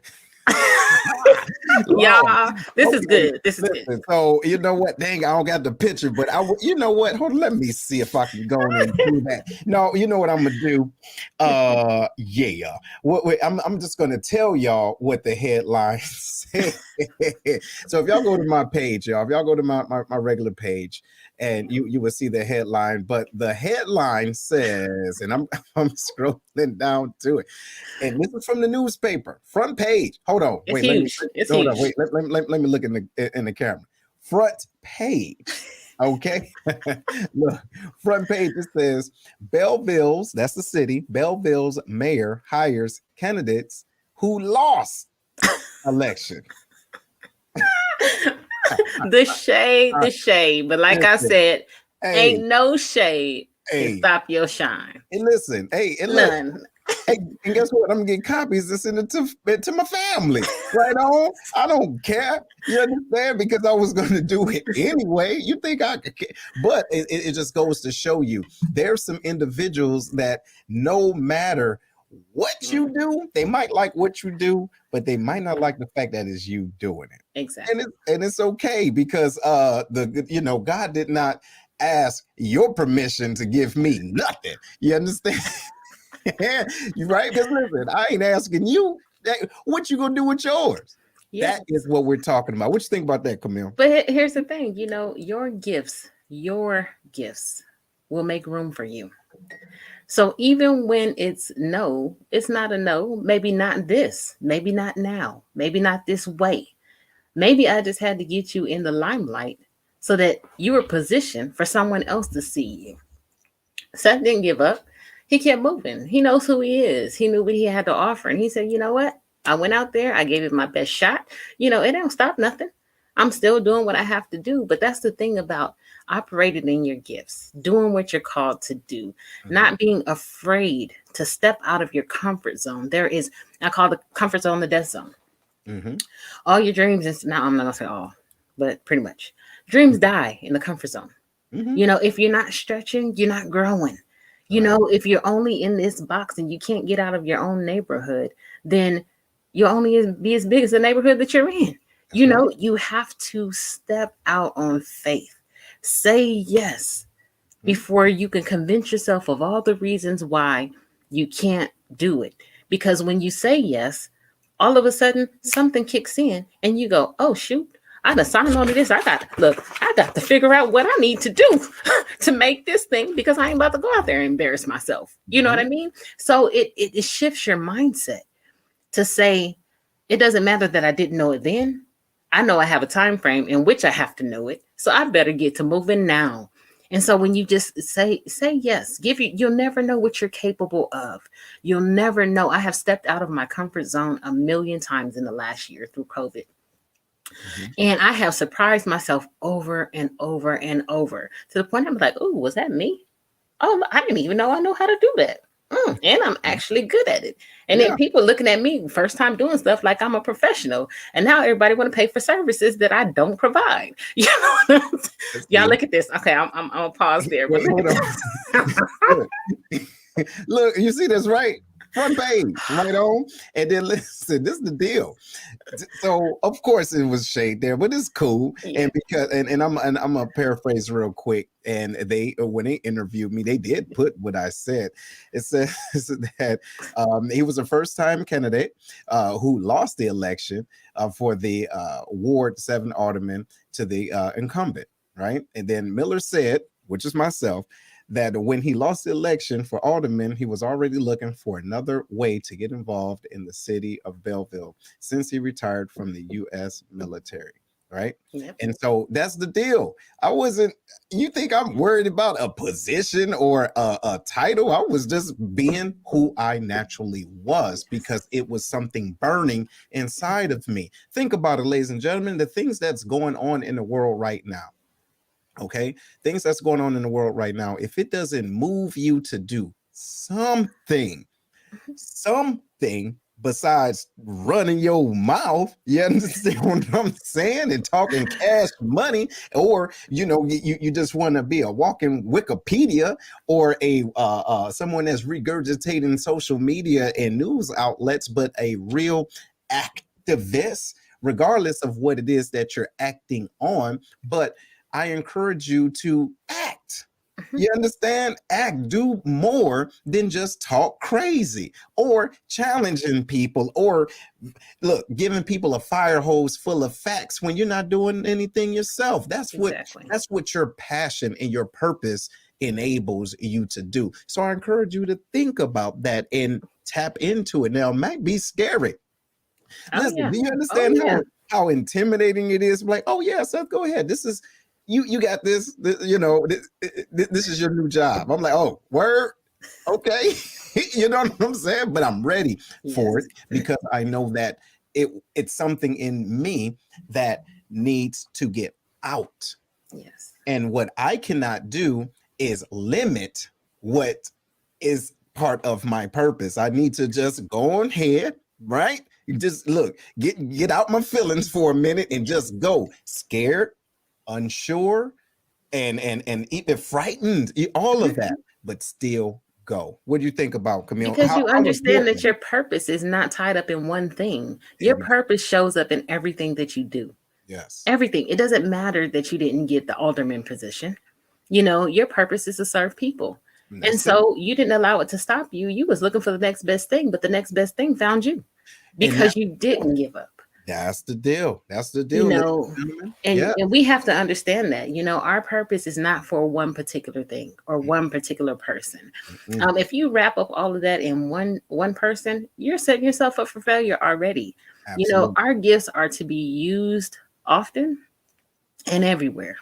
Y'all, this is good. This is good. So you know what? Dang, I don't got the picture, but you know what? Hold on, let me see if I can go and do that. No, you know what I'm gonna do? Yeah. Wait, I'm just gonna tell y'all what the headline says. So if y'all go to my page, y'all, if y'all go to my regular page, and you will see the headline, but the headline says, and I'm scrolling down to it, and this is from the newspaper, front page. Hold on, it's huge. Let me look in the camera. Front page. Okay. Look, front page it says Belleville's, that's the city, Belleville's mayor hires candidates who lost election. The shade. But like I Listen, said, hey, ain't no shade can hey, stop your shine. and listen, hey, and look, None. hey, and guess what? I'm gonna get copies and send it to my family. Right on. I don't care. You understand? Because I was gonna do it anyway. You think I could care? But it just goes to show you there's some individuals that no matter what you do, they might like what you do, but they might not like the fact that it's you doing it. Exactly. And it's okay because God did not ask your permission to give me nothing. You understand? You right? Because listen, I ain't asking you what you gonna do with yours. Yes. That is what we're talking about. What you think about that, Camille? But here's the thing, your gifts will make room for you. So even when it's no, it's not a no. Maybe not this, maybe not now, maybe not this way. Maybe I just had to get you in the limelight so that you were positioned for someone else to see you. Seth didn't give up. He kept moving. He knows who he is. He knew what he had to offer. And he said, you know what? I went out there. I gave it my best shot. It don't stop nothing. I'm still doing what I have to do. But that's the thing about operating in your gifts, doing what you're called to do, not being afraid to step out of your comfort zone. I call the comfort zone the death zone. All your dreams, now I'm not going to say all, but pretty much. Dreams die in the comfort zone. If you're not stretching, you're not growing. If you're only in this box and you can't get out of your own neighborhood, then you'll only be as big as the neighborhood that you're in. You have to step out on faith. Say yes before you can convince yourself of all the reasons why you can't do it. Because when you say yes, all of a sudden something kicks in and you go, oh, shoot. I done signed on to this. I got to figure out what I need to do to make this thing, because I ain't about to go out there and embarrass myself. You know what I mean? So it shifts your mindset to say, it doesn't matter that I didn't know it then. I know I have a time frame in which I have to know it. So I better get to moving now. And so when you just say yes, you'll never know what you're capable of. You'll never know. I have stepped out of my comfort zone a million times in the last year through COVID. And I have surprised myself over and over and over to the point I'm like, oh, was that me? Oh, I didn't even know I know how to do that. And I'm actually good at it. And then people looking at me first time doing stuff like I'm a professional. And now everybody want to pay for services that I don't provide. Y'all look at this. Okay, I'm gonna pause there. Wait, hold on. Look, you see this, right? Front page, right on. And then listen, this is the deal. So of course it was shade there, but it's cool. And because I'm gonna paraphrase real quick. And when they interviewed me, they did put what I said. It says that he was a first-time candidate who lost the election for the Ward 7 alderman to the incumbent, right? And then Miller said, which is myself, that when he lost the election for alderman, he was already looking for another way to get involved in the city of Belleville since he retired from the U.S. military, right? Yep. And so that's the deal. You think I'm worried about a position or a title? I was just being who I naturally was because it was something burning inside of me. Think about it, ladies and gentlemen, the things that's going on in the world right now. Okay, things that's going on in the world right now, if it doesn't move you to do something besides running your mouth, you understand what I'm saying, and talking cash money, or you just want to be a walking Wikipedia or a someone that's regurgitating social media and news outlets, but a real activist, regardless of what it is that you're acting on. But I encourage you to act. You understand? Act. Do more than just talk crazy or challenging people or giving people a fire hose full of facts when you're not doing anything yourself. That's what your passion and your purpose enables you to do. So I encourage you to think about that and tap into it. Now, it might be scary. Listen, do you understand how intimidating it is? Like, oh yeah, Seth, go ahead. This is you got this, this is your new job. I'm like, oh, word, okay. You know what I'm saying? But I'm ready for it because I know that it's something in me that needs to get out. Yes. And what I cannot do is limit what is part of my purpose. I need to just go on ahead, right? You just look, get out my feelings for a minute and just go. Scared, unsure, and even frightened, all of that, but still go. What do you think about, Camille? Because you understand that important? your purpose is not tied up in one thing. Your purpose shows up in everything that you do. Yes. Everything. It doesn't matter that you didn't get the alderman position. Your purpose is to serve people. And so you didn't allow it to stop you. You was looking for the next best thing, but the next best thing found you because you didn't give up. That's the deal. That's the deal. And we have to understand that, our purpose is not for one particular thing or one particular person. If you wrap up all of that in one person, you're setting yourself up for failure already. Absolutely. Our gifts are to be used often and everywhere.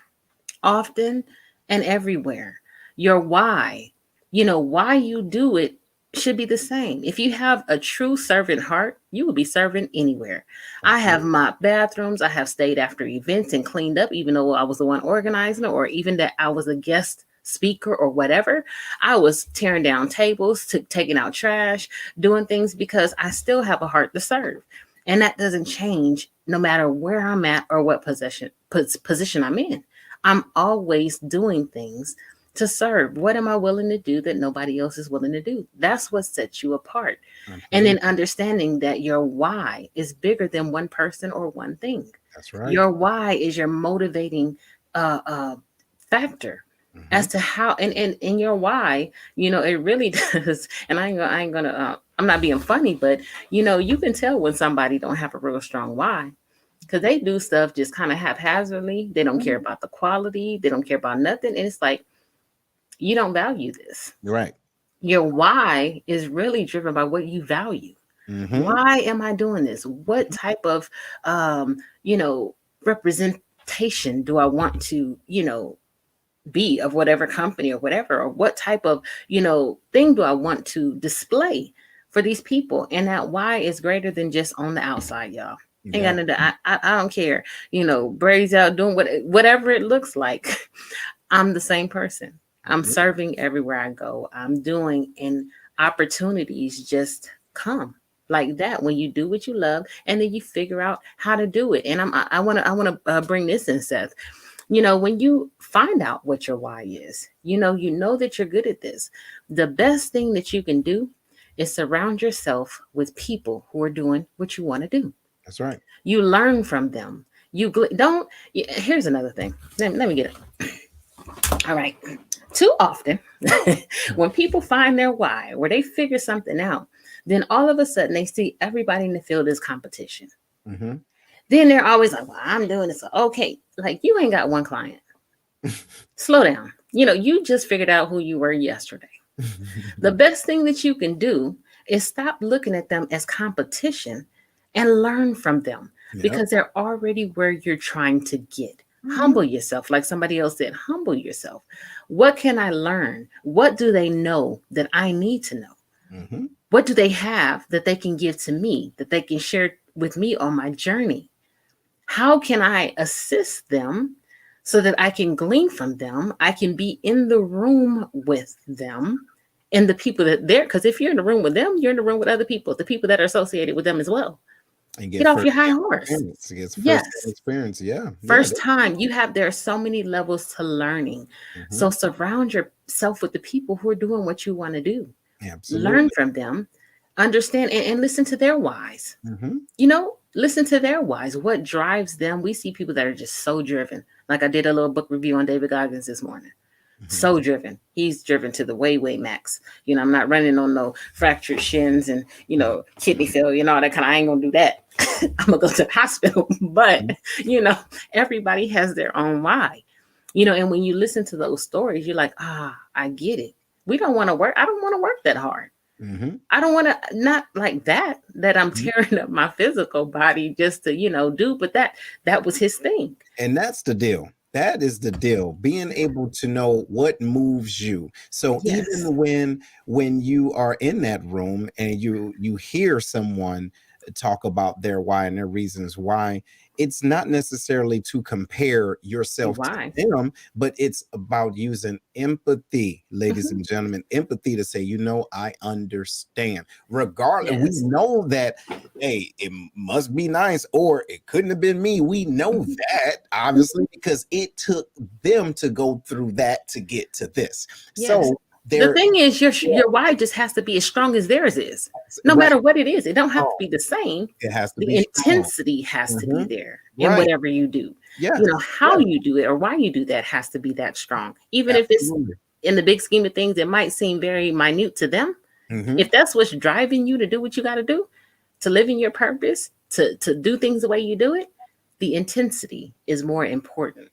Often and everywhere. Your why, why you do it should be the same. If you have a true servant heart, you will be serving anywhere. I have mopped bathrooms. I have stayed after events and cleaned up, even though I was the one organizing it, or even that I was a guest speaker or whatever. I was tearing down tables, taking out trash, doing things because I still have a heart to serve. And that doesn't change no matter where I'm at or what position I'm in. I'm always doing things to serve. What am I willing to do that nobody else is willing to do? That's what sets you apart. And then understanding that your why is bigger than one person or one thing. That's right. Your why is your motivating factor as to how, and in your why, it really does. And I'm not being funny, but you can tell when somebody don't have a real strong why. Because they do stuff just kind of haphazardly. They don't care about the quality. They don't care about nothing. And it's like, you don't value this. Right. Your why is really driven by what you value. Why am I doing this? What type of, representation do I want to, be of whatever company or whatever, or what type of, thing do I want to display for these people? And that why is greater than just on the outside, y'all. I don't care, braids out, doing whatever it looks like. I'm the same person. I'm serving everywhere I go. I'm doing, and opportunities just come like that when you do what you love, and then you figure out how to do it. And I want to bring this in, Seth. When you find out what your why is, you know that you're good at this. The best thing that you can do is surround yourself with people who are doing what you want to do. That's right. You learn from them. Here's another thing. Let me get it. All right. Too often, when people find their why, where they figure something out, then all of a sudden they see everybody in the field as competition. Then they're always like, well, I'm doing this. Okay. Like, you ain't got one client. Slow down. You just figured out who you were yesterday. The best thing that you can do is stop looking at them as competition and learn from them because they're already where you're trying to get. Humble yourself. Like somebody else said, humble yourself. What can I learn? What do they know that I need to know? What do they have that they can give to me, that they can share with me on my journey? How can I assist them so that I can glean from them? I can be in the room with them and the people that they're, because if you're in the room with them, you're in the room with other people, the people that are associated with them as well. And get off your high horse. Yes. Experience. Yeah. First time there are so many levels to learning. So surround yourself with the people who are doing what you want to do. Absolutely. Learn from them, understand, and listen to their whys. Listen to their whys. What drives them? We see people that are just so driven. Like I did a little book review on David Goggins this morning. So driven. He's driven to the way max. I'm not running on no fractured shins and, kidney failure and all that kind of, I ain't going to do that. I'm going to go to the hospital. But, everybody has their own why, and when you listen to those stories, you're like, I get it. We don't want to work. I don't want to work that hard. I don't want to, not like that I'm tearing up my physical body just to, do, but that was his thing. And that's the deal. That is the deal. Being able to know what moves you. So Yes. even when you are in that room and you hear someone talk about their why and their reasons why, it's not necessarily to compare The yourself to why. them, but it's about using empathy, ladies Mhm. and gentlemen, empathy to say, I understand. Regardless, we Yes. know that, hey, it must be nice, or it couldn't have been me. We know Mhm. that, obviously, because it took them to go through that to get to this. Yes. So The there, thing is, yeah, your why just has to be as strong as theirs is. No right. matter what it is, it don't have to Oh, be the same. it has to The be strong. intensity has to be Mhm. there in Right. whatever you do. Yes. You know, how Yes. you do it or why you do that has to be that strong. Even if it's Absolutely. in the big scheme of things, it might seem very minute to them. Hmm. If that's what's driving you to do what you got to do, to live in your purpose, to do things the way you do it, the intensity is more important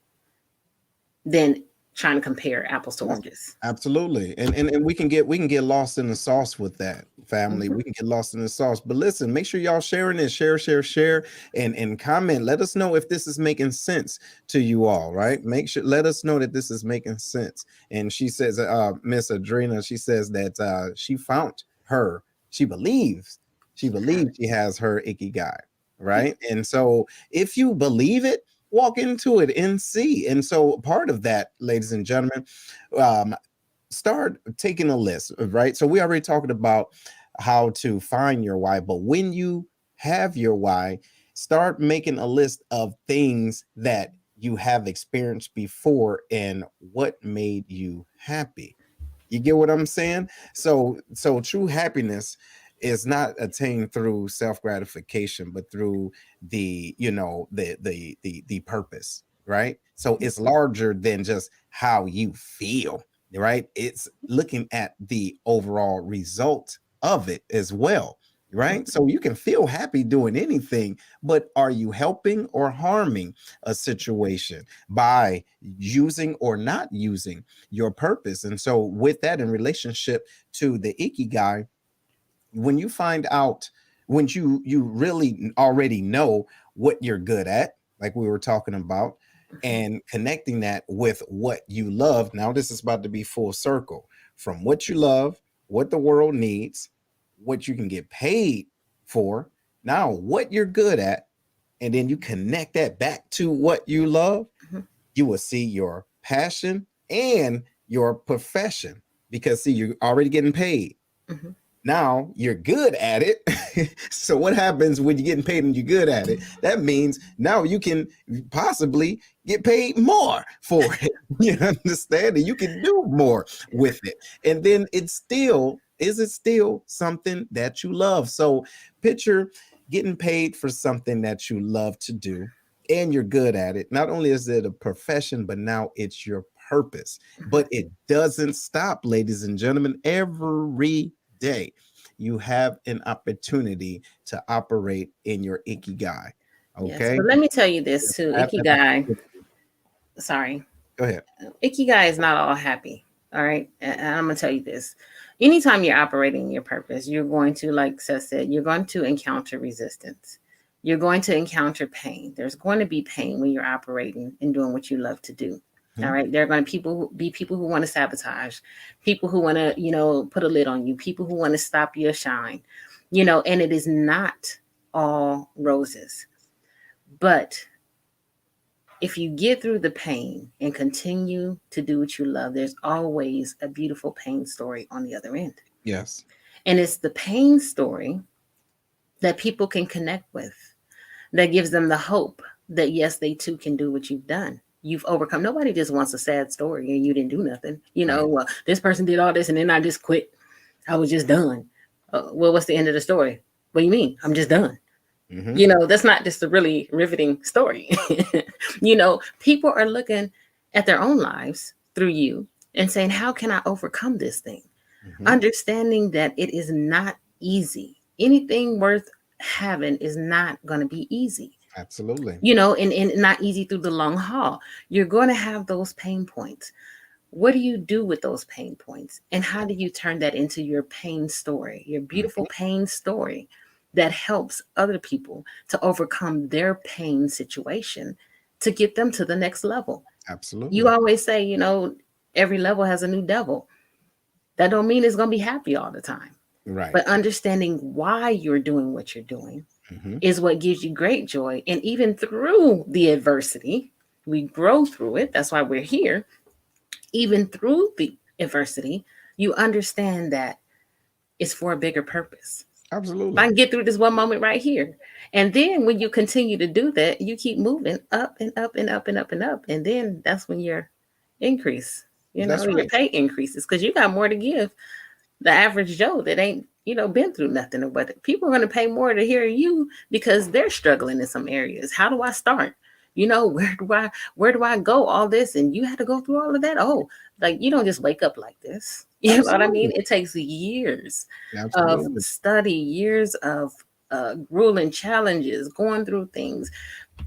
than trying to compare apples to oranges. Absolutely. And we can get lost in the sauce with that, family. Mhm. We can get lost in the sauce. But listen, make sure y'all sharing this, share, and comment. Let us know if this is making sense to you all, right? Make sure let us know that this is making sense. And she says, Miss Adrena, she says that she found her, she believes she has her ikigai, right? And so if you believe it, walk into it and see. And so part of that, ladies and gentlemen, um, start taking a list, right? So we already talked about how to find your why, but when you have your why, start making a list of things that you have experienced before and what made you happy. You get what I'm saying? So true happiness is not attained through self gratification, but through the purpose, right? So it's larger than just how you feel, right? It's looking at the overall result of it as well, right? So you can feel happy doing anything, but are you helping or harming a situation by using or not using your purpose? And so with that, in relationship to the ikigai, when you find out, when you really already know what you're good at, like we were talking about, Mhm. and connecting that with what you love, now this is about to be full circle from what you love, what the world needs, what you can get paid for, now what you're good at, and then you connect that back to what you love, Mhm. you will see your passion and your profession, because see, you're already getting paid. Mhm. Now you're good at it. So what happens when you're getting paid and you're good at it? That means now you can possibly get paid more for it. You understand? And you can do more with it. And then it's still, is it still something that you love? So picture getting paid for something that you love to do and you're good at it. Not only is it a profession, but now it's your purpose. Mhm. But it doesn't stop, ladies and gentlemen. Every day you have an opportunity to operate in your ikigai. Yes, Okay. but let me tell you this too. Have that Ikigai, opportunity. sorry, Go ahead. Ikigai is not all happy. All right. And I'm going to tell you this. Anytime you're operating in your purpose, you're going to, like Seth said, you're going to encounter resistance. You're going to encounter pain. There's going to be pain when you're operating and doing what you love to do. All Mhm. right. There are going to be people who want to sabotage, people who want to, put a lid on you, people who want to stop your shine, and it is not all roses. But if you get through the pain and continue to do what you love, there's always a beautiful pain story on the other end. Yes. And it's the pain story that people can connect with that gives them the hope that, yes, they too can do what you've done. You've overcome. Nobody just wants a sad story and you didn't do nothing. Right. Well, this person did all this and then I just quit. I was just done. Well, what's the end of the story? What do you mean? I'm just done. Hmm. That's not just a really riveting story. People are looking at their own lives through you and saying, how can I overcome this thing? Hmm. Understanding that it is not easy. Anything worth having is not going to be easy, Absolutely. and not easy through the long haul. You're going to have those pain points. What do you do with those pain points? And how do you turn that into your pain story, your beautiful Mhm. pain story that helps other people to overcome their pain situation to get them to the next level? Absolutely. You always say, every level has a new devil. That don't mean it's going to be happy all the time. Right. But understanding why you're doing what you're doing Mm-hmm. is what gives you great joy. And even through the adversity, we grow through it. That's why we're here. Even through the adversity, you understand that it's for a bigger purpose. If Absolutely. I can get through this one moment right here. And then when you continue to do that, you keep moving up and up and up and up and up. And then that's when your increase, That's your right. pay increases because you got more to give the average Joe that ain't, been through nothing or what. People are going to pay more to hear you because they're struggling in some areas. How do I start? Where do I go? All this, and you had to go through all of that. Oh, like you don't just wake up like this. You know what I mean? Absolutely. It takes years of Absolutely. study, years of grueling challenges, going through things,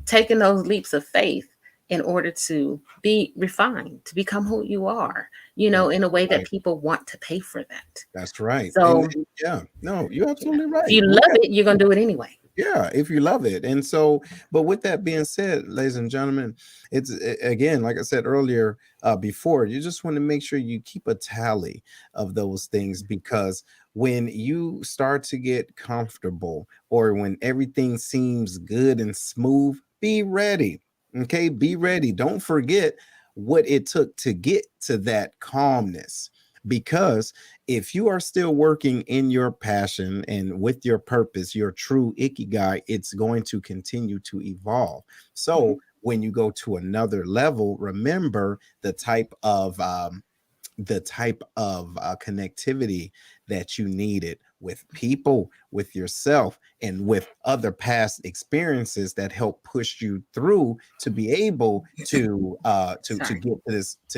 taking those leaps of faith in order to be refined, to become who you are, in a way that Right. people want to pay for that. That's right. So, And yeah, no, you're yeah, absolutely if right. you love it, you're going to do it anyway. Yeah, if you love it. And so, but with that being said, ladies and gentlemen, again, like I said earlier, before, you just want to make sure you keep a tally of those things, because when you start to get comfortable, or when everything seems good and smooth, be ready. Okay, be ready. Don't forget what it took to get to that calmness, because if you are still working in your passion and with your purpose, your true ikigai, it's going to continue to evolve. So when you go to another level, remember the type of connectivity that you needed with people, with yourself, and with other past experiences that help push you through to be able to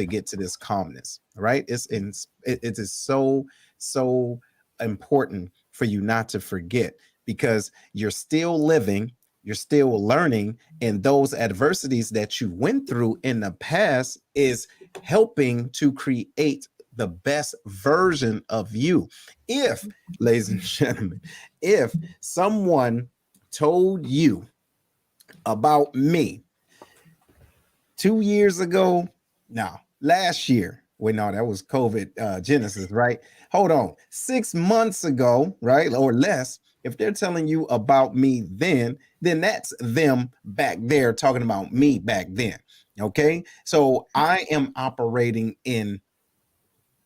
get to this calmness. Right? It is so important for you not to forget, because you're still living, you're still learning, and those adversities that you went through in the past is helping to create the best version of you. If, ladies and gentlemen, if someone told you about me 2 years ago, no, last year, wait, no, that was COVID Genesis, right? Hold on, 6 months ago, right, or less, if they're telling you about me then that's them back there talking about me back then. Okay, so I am operating in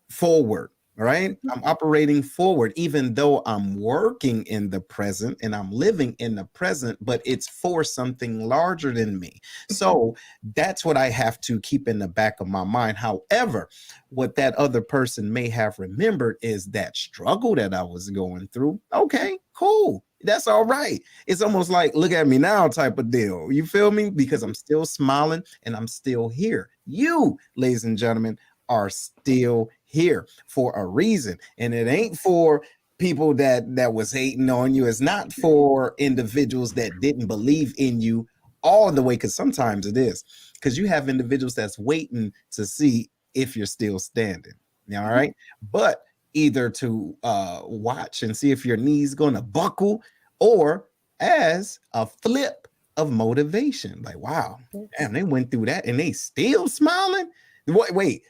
forward. Right, I'm operating forward, even though I'm working in the present and I'm living in the present, but it's for something larger than me. So that's what I have to keep in the back of my mind. However, what that other person may have remembered is that struggle that I was going through. Okay, cool, that's all right. It's almost like look at me now type of deal. You feel me? Because I'm still smiling and I'm still here. You, ladies and gentlemen, are still here for a reason, and it ain't for people that was hating on you. It's not for individuals that didn't believe in you all the way, because sometimes it is, because you have individuals that's waiting to see if you're still standing. All right, but either to watch and see if your knees gonna buckle, or as a flip of motivation, like wow, damn, they went through that and they still smiling. Wait.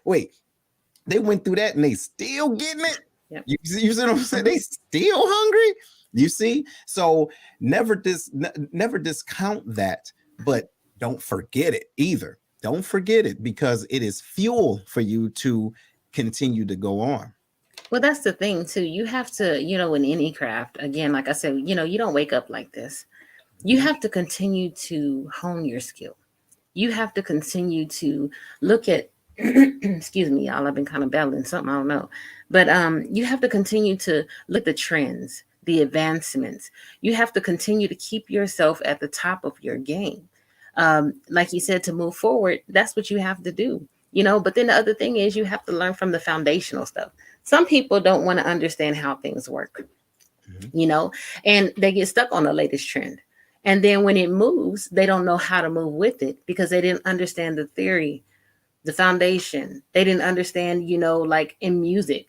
They went through that and they still getting it. Yep. You see what I'm saying? They still hungry. You see? So never discount that, but don't forget it either. Don't forget it, because it is fuel for you to continue to go on. Well, that's the thing too. You have to, in any craft, again, like I said, you don't wake up like this. You have to continue to hone your skill. You have to continue to look at excuse me, y'all, I've been kind of battling something, I don't know. But you have to continue to look at the trends, the advancements. You have to continue to keep yourself at the top of your game. Like you said, to move forward, that's what you have to do. But then the other thing is you have to learn from the foundational stuff. Some people don't want to understand how things work, and they get stuck on the latest trend. And then when it moves, they don't know how to move with it because they didn't understand the theory, the foundation. They didn't understand, like in music,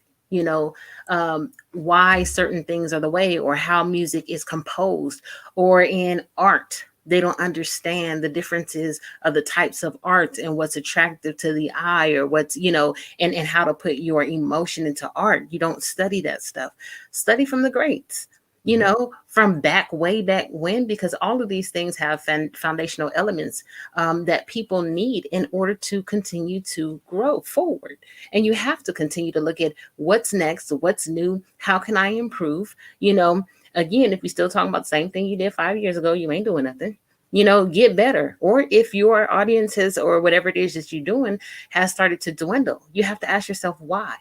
why certain things are the way, or how music is composed, or in art, They don't understand the differences of the types of art and what's attractive to the eye, or what's, and how to put your emotion into art. You don't study that stuff. Study from the greats, from way back when, because all of these things have foundational elements that people need in order to continue to grow forward. And you have to continue to look at what's next, what's new, how can I improve? Again, if you're still talking about the same thing you did 5 years ago, you ain't doing nothing. Get better. Or if your audiences or whatever it is that you're doing has started to dwindle, you have to ask yourself why.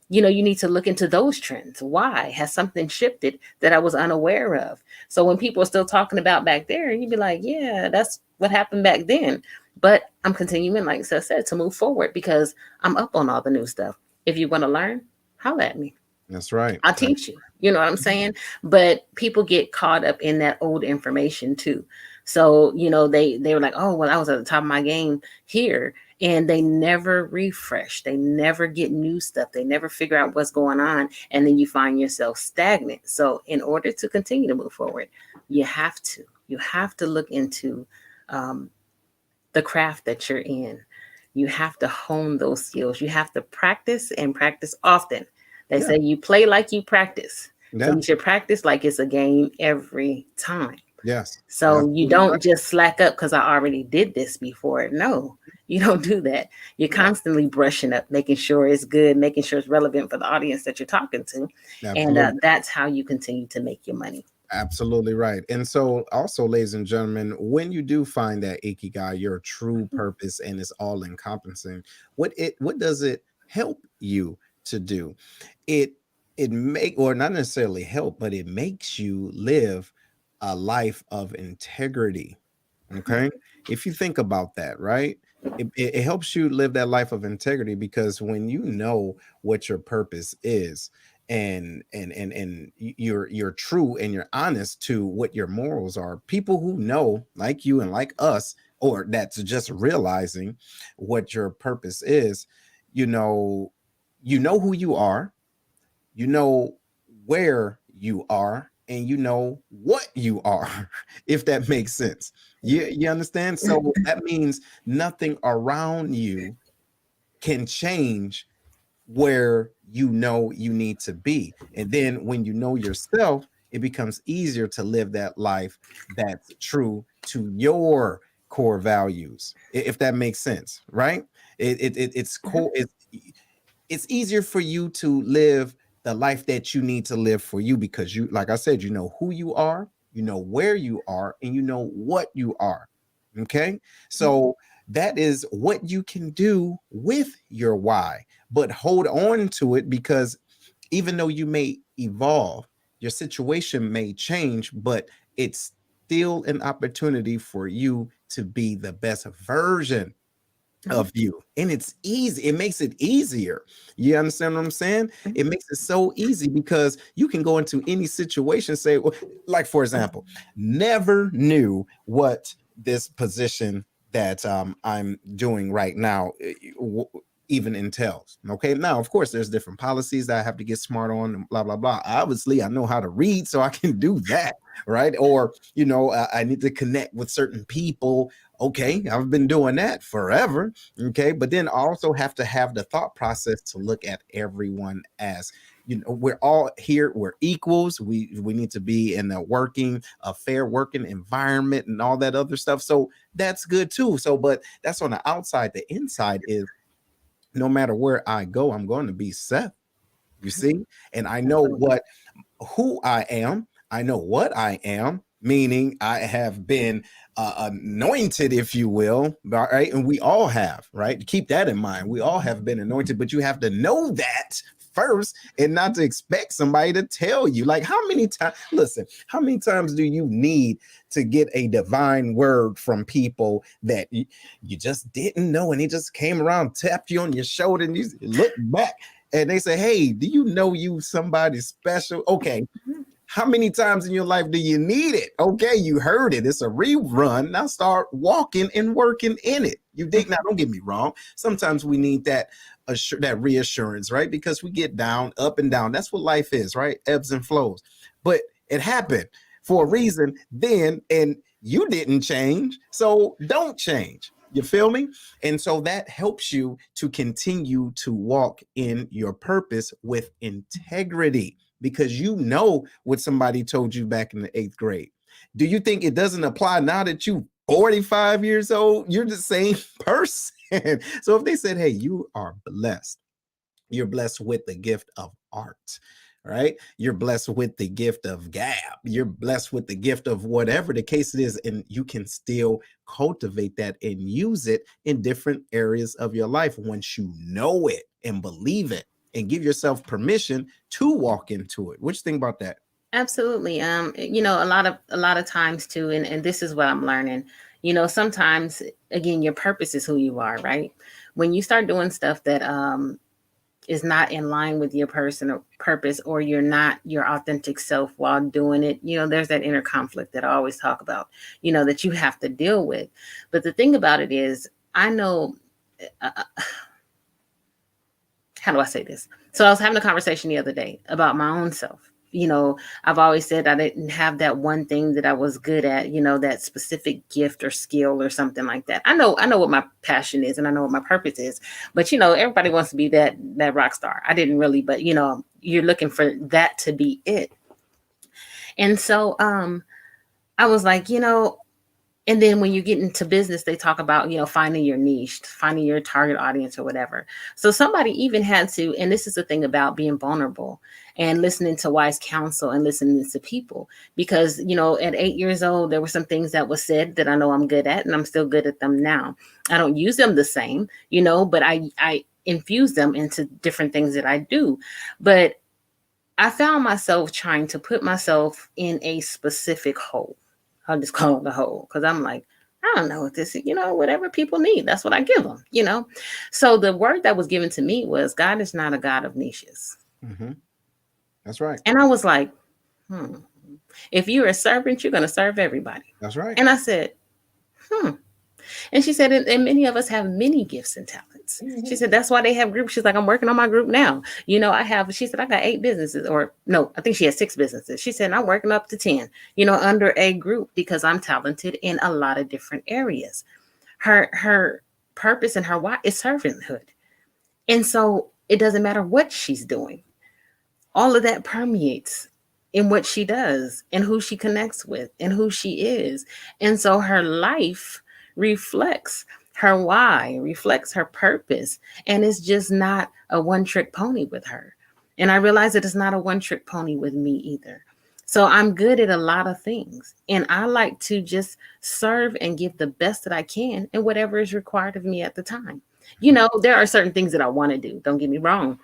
You need to look into those trends. Why has something shifted that I was unaware of? So when people are still talking about back there, you'd be like, yeah, that's what happened back then. But I'm continuing, like Seth said, to move forward because I'm up on all the new stuff. If you want to learn, holler at me. That's right. I'll teach you. You know what I'm saying? But people get caught up in that old information too. So, they were like, oh, well, I was at the top of my game here. And they never refresh. They never get new stuff. They never figure out what's going on. And then you find yourself stagnant. So in order to continue to move forward, you have to look into the craft that you're in. You have to hone those skills. You have to practice and practice often. They say you play like you practice. So you should practice like it's a game every time. Yes. So you don't just slack up because I already did this before. No, you don't do that. You're constantly brushing up, making sure it's good, making sure it's relevant for the audience that you're talking to. Absolutely. And that's how you continue to make your money. Absolutely right. And so also, ladies and gentlemen, when you do find that ikigai, your true purpose, and it's all encompassing, what does it help you to do? It or not necessarily help, but it makes you live a life of integrity. Okay. If you think about that, right? It helps you live that life of integrity, because when you know what your purpose is, and you're true and you're honest to what your morals are, people who know, like you and like us, or that's just realizing what your purpose is, you know who you are, you know where you are, and you know what you are, if that makes sense. You understand? So that means nothing around you can change where you need to be. And then when you know yourself, it becomes easier to live that life that's true to your core values, if that makes sense, right? It's cool. It's easier for you to live the life that you need to live for you, because you, like I said, you know who you are, you know where you are, and you know what you are. Okay. So that is what you can do with your why, but hold on to it, because even though you may evolve, your situation may change, but it's still an opportunity for you to be the best version of you. And it's easy. It makes it easier. You understand what I'm saying? It makes it so easy, because you can go into any situation, say, well, like, for example, never knew what this position that I'm doing right now even entails. Okay. Now, of course, there's different policies that I have to get smart on, and blah, blah, blah. Obviously, I know how to read, so I can do that. Right. Or, I need to connect with certain people. Okay. I've been doing that forever. Okay. But then I also have to have the thought process to look at everyone as, we're all here. We're equals. We need to be in a fair working environment and all that other stuff. So that's good too. So, but that's on the outside. The inside is, no matter where I go, I'm going to be Seth. You see? And I know who I am. I know what I am, meaning I have been anointed, if you will, right? And we all have, right? Keep that in mind. We all have been anointed, but you have to know that first, and not to expect somebody to tell you. Like, how many times do you need to get a divine word from people that you just didn't know, and he just came around, tapped you on your shoulder, and you look back and they say, hey, do you know you somebody special? Okay. How many times in your life do you need it? Okay, you heard it. It's a rerun. Now start walking and working in it. You dig? Now, don't get me wrong. Sometimes we need that reassurance, right? Because we get down, up and down. That's what life is, right? Ebbs and flows. But it happened for a reason then, and You didn't change, so don't change. You feel me? And so that helps you to continue to walk in your purpose with integrity because you know what somebody told you back in the 8th grade. Do you think it doesn't apply now that you 45 years old? You're the same person. So if they said, hey, you are blessed, you're blessed with the gift of art, right? You're blessed with the gift of gab. You're blessed with the gift of whatever the case it is. And you can still cultivate that and use it in different areas of your life once you know it and believe it and give yourself permission to walk into it. What you think about that? Absolutely. You know, a lot of times too, and this is what I'm learning, you know, sometimes again, your purpose is who you are, right? When you start doing stuff that is not in line with your personal purpose, or you're not your authentic self while doing it, you know, there's that inner conflict that I always talk about, you know, that you have to deal with. But the thing about it is, I know, how do I say this? So I was having a conversation the other day about my own self. You know, I've always said I didn't have that one thing that I was good at, you know, that specific gift or skill or something like that. I know what my passion is and I know what my purpose is, but you know, everybody wants to be that rock star. I didn't really, but you know, you're looking for that to be it. And so I was like, you know, and then when you get into business, they talk about, you know, finding your niche, finding your target audience or whatever. So somebody even had to, and this is the thing about being vulnerable and listening to wise counsel and listening to people, because, you know, at 8 years old, there were some things that was said that I know I'm good at, and I'm still good at them now. I don't use them the same, you know, but I infuse them into different things that I do. But I found myself trying to put myself in a specific hole. I'll just call it a hole, because I'm like, I don't know what this is, you know, whatever people need, that's what I give them, you know. So the word that was given to me was, God is not a God of niches. Mm-hmm. That's right. And I was like, if you're a servant, you're going to serve everybody. That's right. And I said, And she said, and many of us have many gifts and talents. Mm-hmm. She said, that's why they have groups. She's like, I'm working on my group now. You know, she said, I got 8 businesses, or no, I think she has 6 businesses. She said, I'm working up to 10, you know, under a group, because I'm talented in a lot of different areas. Her purpose and her why is servanthood. And so it doesn't matter what she's doing. All of that permeates in what she does and who she connects with and who she is. And so her life reflects her why, reflects her purpose. And it's just not a one-trick pony with her. And I realize that it's not a one-trick pony with me either. So I'm good at a lot of things. And I like to just serve and give the best that I can and whatever is required of me at the time. You know, there are certain things that I want to do. Don't get me wrong.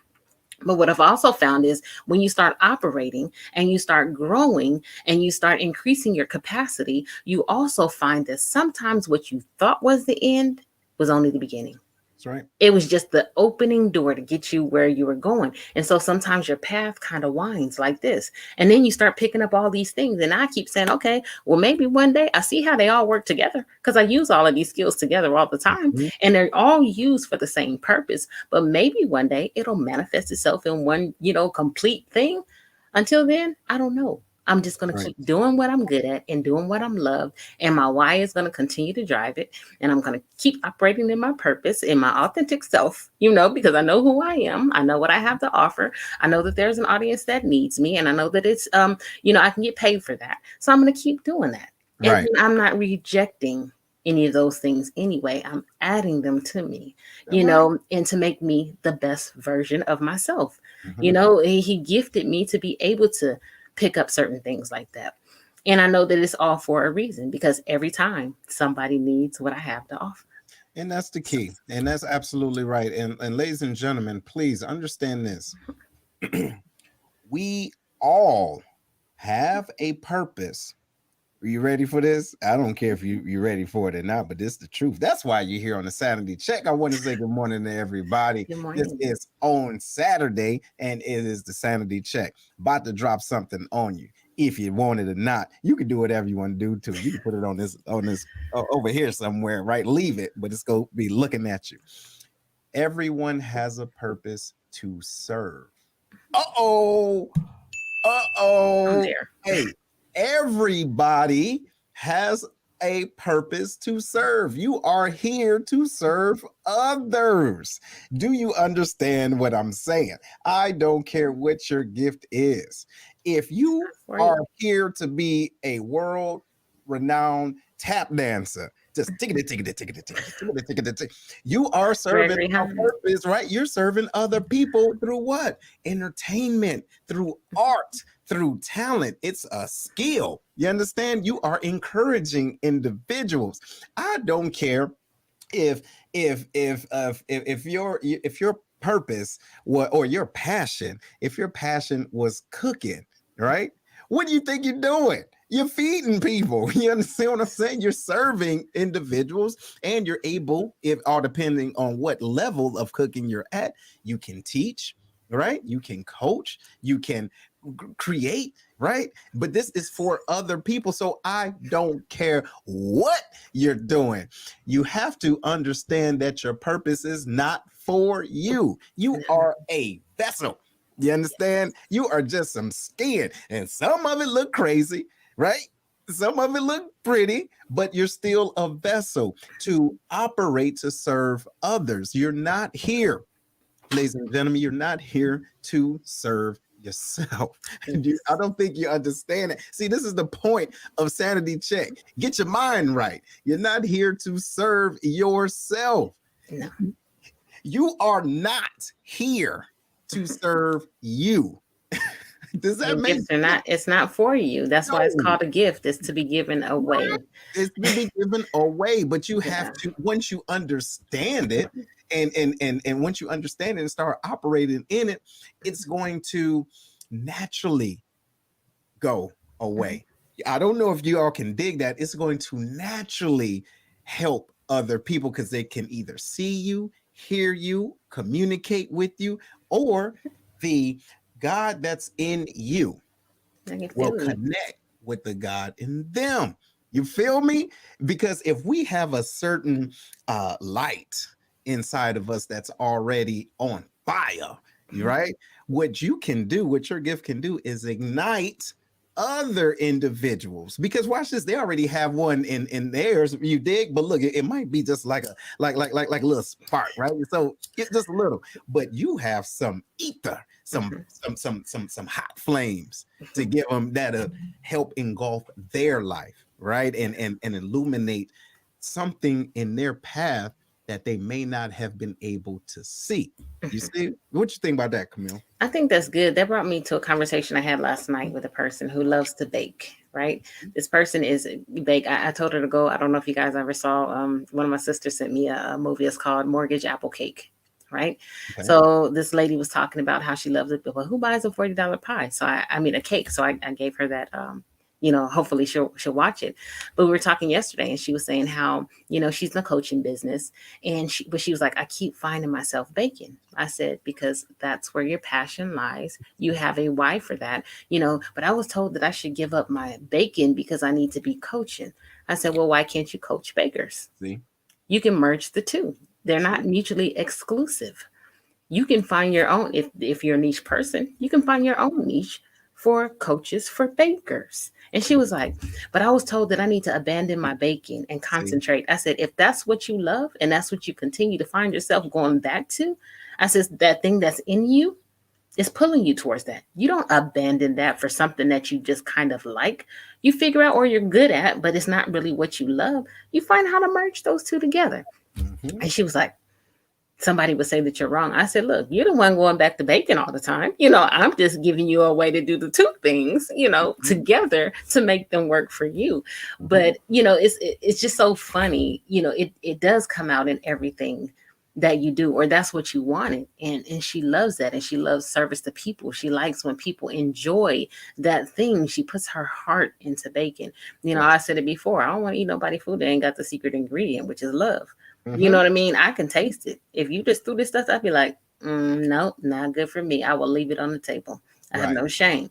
But what I've also found is when you start operating and you start growing and you start increasing your capacity, you also find that sometimes what you thought was the end was only the beginning. That's right. It was just the opening door to get you where you were going. And so sometimes your path kind of winds like this. And then you start picking up all these things. And I keep saying, okay, well, maybe one day I see how they all work together, because I use all of these skills together all the time. Mm-hmm. And they're all used for the same purpose. But maybe one day it'll manifest itself in one, you know, complete thing. Until then, I don't know. I'm just going to keep doing what I'm good at and doing what I'm loved. And my why is going to continue to drive it. And I'm going to keep operating in my purpose, in my authentic self, you know, because I know who I am. I know what I have to offer. I know that there's an audience that needs me. And I know that it's, you know, I can get paid for that. So I'm going to keep doing that. And I'm not rejecting any of those things anyway. I'm adding them to me, you know, and to make me the best version of myself. Mm-hmm. You know, he gifted me to be able to pick up certain things like that. And I know that it's all for a reason, because every time somebody needs what I have to offer. And that's the key. And that's absolutely right. And ladies and gentlemen, please understand this. We all have a purpose. Are you ready for this? I don't care if you're ready for it or not, but this is the truth. That's why you're here on the Sanity Check. I want to say good morning to everybody. Good morning. This is on Saturday, and it is the Sanity Check. About to drop something on you. If you want it or not, you can do whatever you want to do to it. You can put it on this over here somewhere, right? Leave it, but it's going to be looking at you. Everyone has a purpose to serve. I'm there. Hey. Everybody has a purpose to serve. You are here to serve others. Do you understand what I'm saying? I don't care what your gift is. If you are here to be a world renowned tap dancer, just tickety, tickety, tickety, tickety, tickety, tickety. You are serving a purpose, right? You're serving other people through what? Entertainment, through art, through talent. It's a skill. You understand? You are encouraging individuals. I don't care if your purpose or your passion, if your passion was cooking, right? What do you think you're doing? You're feeding people. You understand what I'm saying? You're serving individuals, and you're able, if all depending on what level of cooking you're at, you can teach, right? You can coach, you can create, right? But this is for other people. So I don't care what you're doing. You have to understand that your purpose is not for you. You are a vessel. You understand? You are just some skin, and some of it look crazy, right? Some of it look pretty, but you're still a vessel to operate to serve others. You're not here, ladies and gentlemen, you're not here to serve yourself. I don't think you understand it. See, this is the point of Sanity Check. Get your mind right. You're not here to serve yourself. No. You are not here to serve you. Does that make sense? It's not for you. That's why it's called a gift. It's to be given away. It's to be given away, but you have to, once you understand it, and once you understand it and start operating in it, it's going to naturally go away. I don't know if you all can dig that. It's going to naturally help other people because they can either see you, hear you, communicate with you, or the God that's in you will connect with the God in them. You feel me? Because if we have a certain light inside of us that's already on fire, right? What you can do, what your gift can do, is ignite other individuals. Because watch this, they already have one in theirs. You dig? But look, it might be just like a little spark, right? So it's just a little, but you have some ether, some hot flames to give them that help engulf their life, right? And illuminate something in their path that they may not have been able to see. You see? What you think about that, Camille? I think that's good. That brought me to a conversation I had last night with a person who loves to bake, right? This person is bake. I told her to go. I don't know if you guys ever saw, one of my sisters sent me a movie. It's called Mortgage Apple Cake, right? Okay. So this lady was talking about how she loves it, but who buys a $40 pie? So I mean a cake. So I gave her that, hopefully she'll watch it. But we were talking yesterday and she was saying how, she's in the coaching business but she was like, I keep finding myself baking. I said, because that's where your passion lies. You have a why for that, but I was told that I should give up my baking because I need to be coaching. I said, well, why can't you coach bakers? See, you can merge the two. They're not mutually exclusive. You can find your own, if you're a niche person, you can find your own niche for coaches for bakers. And she was like, but I was told that I need to abandon my baking and concentrate. I said, if that's what you love and that's what you continue to find yourself going back to, I said, that thing that's in you is pulling you towards that. You don't abandon that for something that you just kind of like. You figure out what you're good at, but it's not really what you love. You find how to merge those two together. Mm-hmm. And she was like, somebody would say that you're wrong. I said, look, you're the one going back to baking all the time. I'm just giving you a way to do the two things, together to make them work for you. But, it's just so funny. It does come out in everything that you do, or that's what you wanted. And she loves that. And she loves service to people. She likes when people enjoy that thing. She puts her heart into baking. I said it before. I don't want to eat nobody's food that ain't got the secret ingredient, which is love. Mm-hmm. You know what I mean? I can taste it. If you just threw this stuff, I'd be like, no, not good for me. I will leave it on the table. I have no shame.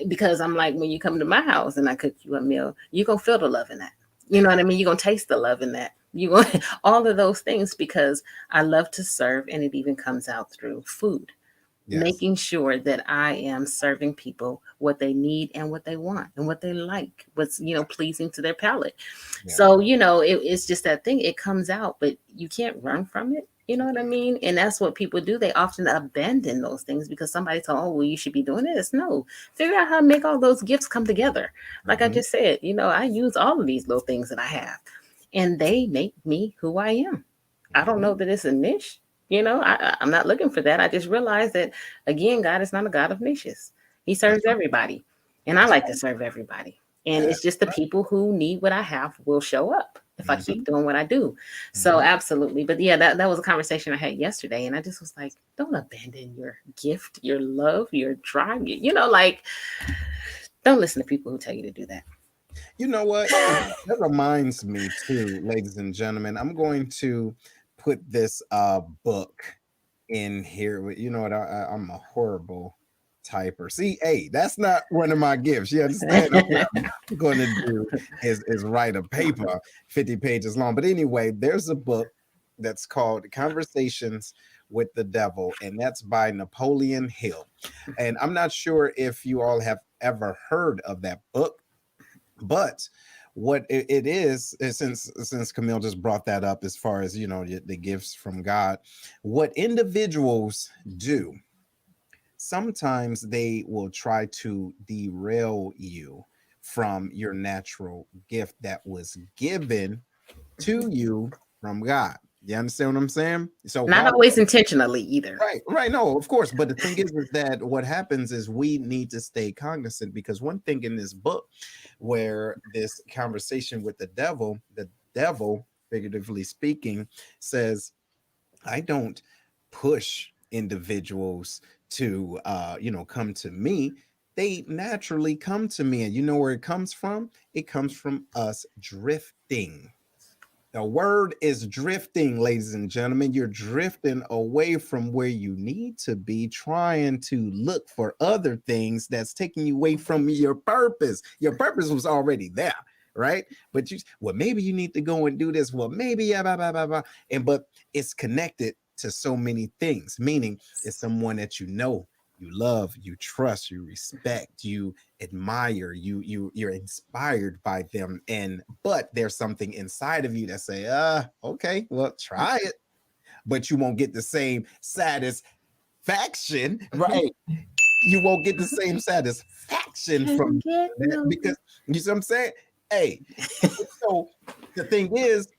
Because I'm like, when you come to my house and I cook you a meal, you're going to feel the love in that. You know what I mean? You're going to taste the love in that. You want all of those things because I love to serve, and it even comes out through food. Yes. making sure that I am serving people what they need and what they want and what they like, what's, pleasing to their palate. Yeah. So, it's just that thing. It comes out, but you can't run from it. You know what I mean? And that's what people do. They often abandon those things because somebody told, oh, well, you should be doing this. No, figure out how to make all those gifts come together. Like I just said, I use all of these little things that I have and they make me who I am. I don't know that it's a niche. I'm not looking for that. I just realized that, again, God is not a God of niches. He serves everybody. And I like to serve everybody. And it's just the people who need what I have will show up if I keep doing what I do. So absolutely. But yeah, that was a conversation I had yesterday. And I just was like, don't abandon your gift, your love, your drive. Don't listen to people who tell you to do that. You know what? That reminds me too, ladies and gentlemen. I'm going to put this book in here. You know what? I'm a horrible typer. See, hey, that's not one of my gifts. You understand? What I'm going to do is write a paper 50 pages long. But anyway, there's a book that's called Conversations with the Devil, and that's by Napoleon Hill. And I'm not sure if you all have ever heard of that book, but what it is since Camille just brought that up, as far as the gifts from God, what individuals do, sometimes they will try to derail you from your natural gift that was given to you from God. You understand what I'm saying? So not always intentionally either. Right. No, of course. But the thing is that what happens is we need to stay cognizant, because one thing in this book, where this conversation with the devil, figuratively speaking, says, I don't push individuals to come to me. They naturally come to me. And you know where it comes from? It comes from us drifting. The word is drifting, ladies and gentlemen. You're drifting away from where you need to be, trying to look for other things that's taking you away from your purpose. Your purpose was already there, right? But maybe you need to go and do this. Well, maybe, blah, blah, blah, blah. But it's connected to so many things, meaning it's someone that you love, you trust, you respect, you admire, you're inspired by them, but there's something inside of you that say, okay, well, try it, but you won't get the same satisfaction, right? You won't get the same satisfaction from that, because you see what I'm saying? Hey, so the thing is,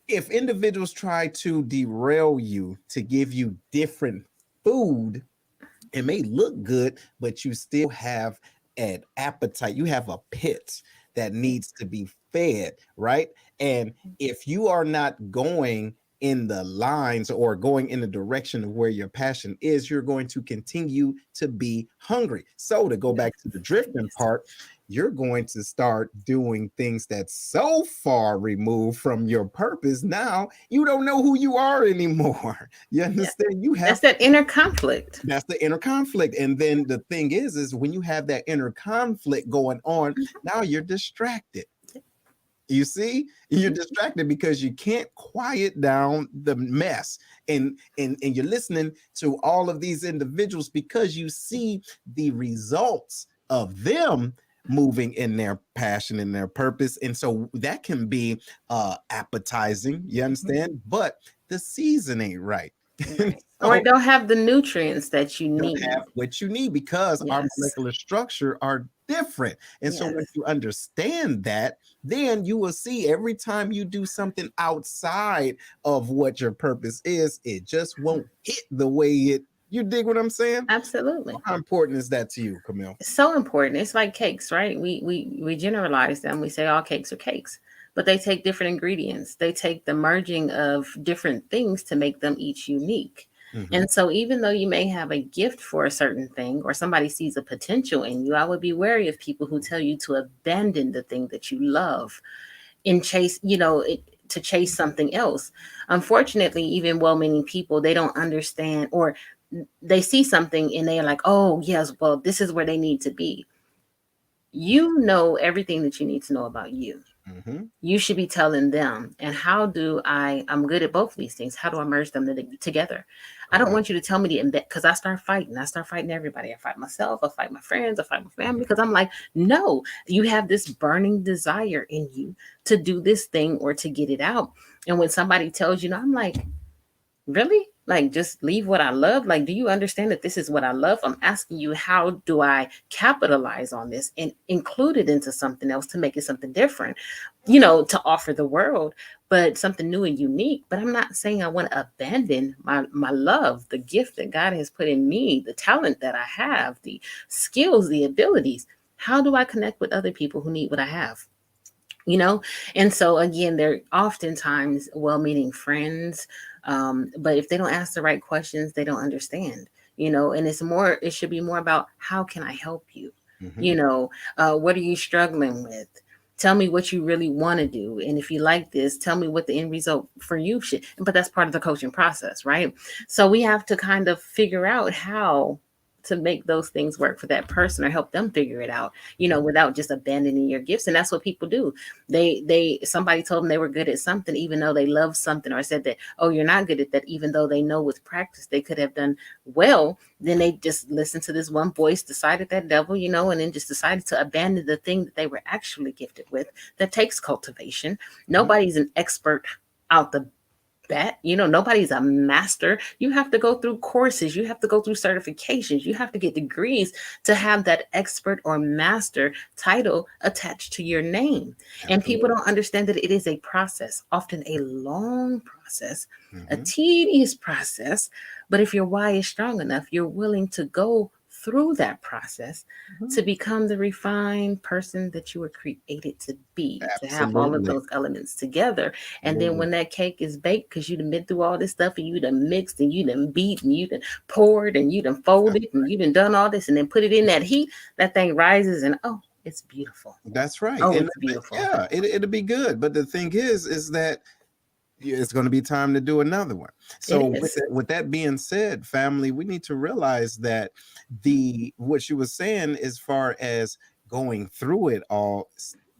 if individuals try to derail you to give you different food, it may look good, but you still have an appetite. You have a pit that needs to be fed, right? And if you are not going in the lines or going in the direction of where your passion is, you're going to continue to be hungry. So to go back to the drifting part, you're going to start doing things that's so far removed from your purpose. Now you don't know who you are anymore. You understand? That's that inner conflict. That's the inner conflict. And then the thing is when you have that inner conflict going on, now you're distracted. You see, you're distracted because you can't quiet down the mess, and you're listening to all of these individuals because you see the results of them moving in their passion and their purpose. And so that can be appetizing, you understand? But the season ain't right. Or it don't have the nutrients that you need. Have what you need, because our molecular structure are different. And so when you understand that, then you will see every time you do something outside of what your purpose is, it just won't hit the way you dig what I'm saying? Absolutely. How important is that to you, Camille? It's so important. It's like cakes, right? We generalize them. We say all cakes are cakes, but they take different ingredients. They take the merging of different things to make them each unique. Mm-hmm. And so even though you may have a gift for a certain thing, or somebody sees a potential in you, I would be wary of people who tell you to abandon the thing that you love in chase, to chase something else. Unfortunately, even well-meaning people, they don't understand, or they see something and they are like, oh yes, well, this is where they need to be. You know everything that you need to know about you. You should be telling them. And how do I'm good at both of these things. How do I merge them together? I don't want you to tell me to embed, because I start fighting everybody. I fight myself, I fight my friends, I fight my family, because I'm like, no, you have this burning desire in you to do this thing or to get it out. And when somebody tells you no, I'm like, really? Like, just leave what I love? Like, do you understand that this is what I love? I'm asking you, how do I capitalize on this and include it into something else to make it something different, to offer the world, but something new and unique. But I'm not saying I want to abandon my love, the gift that God has put in me, the talent that I have, the skills, the abilities. How do I connect with other people who need what I have? And so again, they're oftentimes well-meaning friends, but if they don't ask the right questions, they don't understand. And it should be more about, how can I help you? What are you struggling with? Tell me what you really want to do, and if you like this, tell me what the end result for you should. But that's part of the coaching process, right? So we have to kind of figure out how to make those things work for that person, or help them figure it out, without just abandoning your gifts. And that's what people do. Somebody told them they were good at something, even though they love something, or said that, oh, you're not good at that, even though they know with practice they could have done well. Then they just listened to this one voice, decided that devil, and then just decided to abandon the thing that they were actually gifted with. That takes cultivation. Nobody's an expert out the bat. Nobody's a master. You have to go through courses. You have to go through certifications. You have to get degrees to have that expert or master title attached to your name. Absolutely. And people don't understand that it is a process, often a long process, a tedious process. But if your why is strong enough, you're willing to go through that process to become the refined person that you were created to be. Absolutely. To have all of those elements together. And then when that cake is baked, because you done been through all this stuff, and you done mixed, and you done beat, and you done poured, and you done folded, and you done all this, and then put it in that heat, that thing rises, and it's beautiful. That's right. Oh, it's beautiful. Yeah, it'll be good. But the thing is that it's going to be time to do another one. So with that being said, family, we need to realize that what she was saying, as far as going through it all,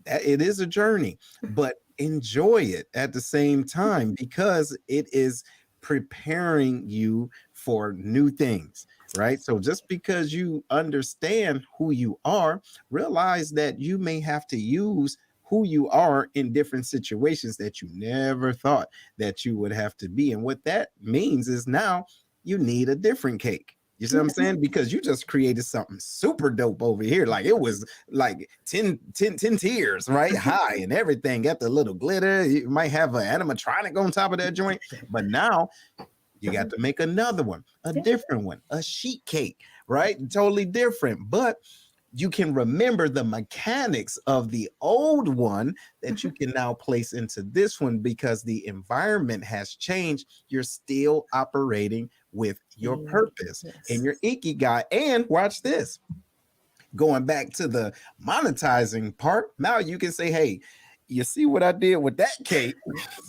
it is a journey, but enjoy it at the same time, because it is preparing you for new things, right? So just because you understand who you are, realize that you may have to use who you are in different situations that you never thought that you would have to be. And what that means is now you need a different cake. You see what I'm saying? Because you just created something super dope over here. Like, it was like 10 tiers, right? High and everything. Got the little glitter. You might have an animatronic on top of that joint. But now you got to make another one, a different one, a sheet cake, right? Totally different. But you can remember the mechanics of the old one that you can now place into this one, because the environment has changed. You're still operating with your purpose and your ikigai. And watch this. Going back to the monetizing part, now you can say, hey, you see what I did with that cake?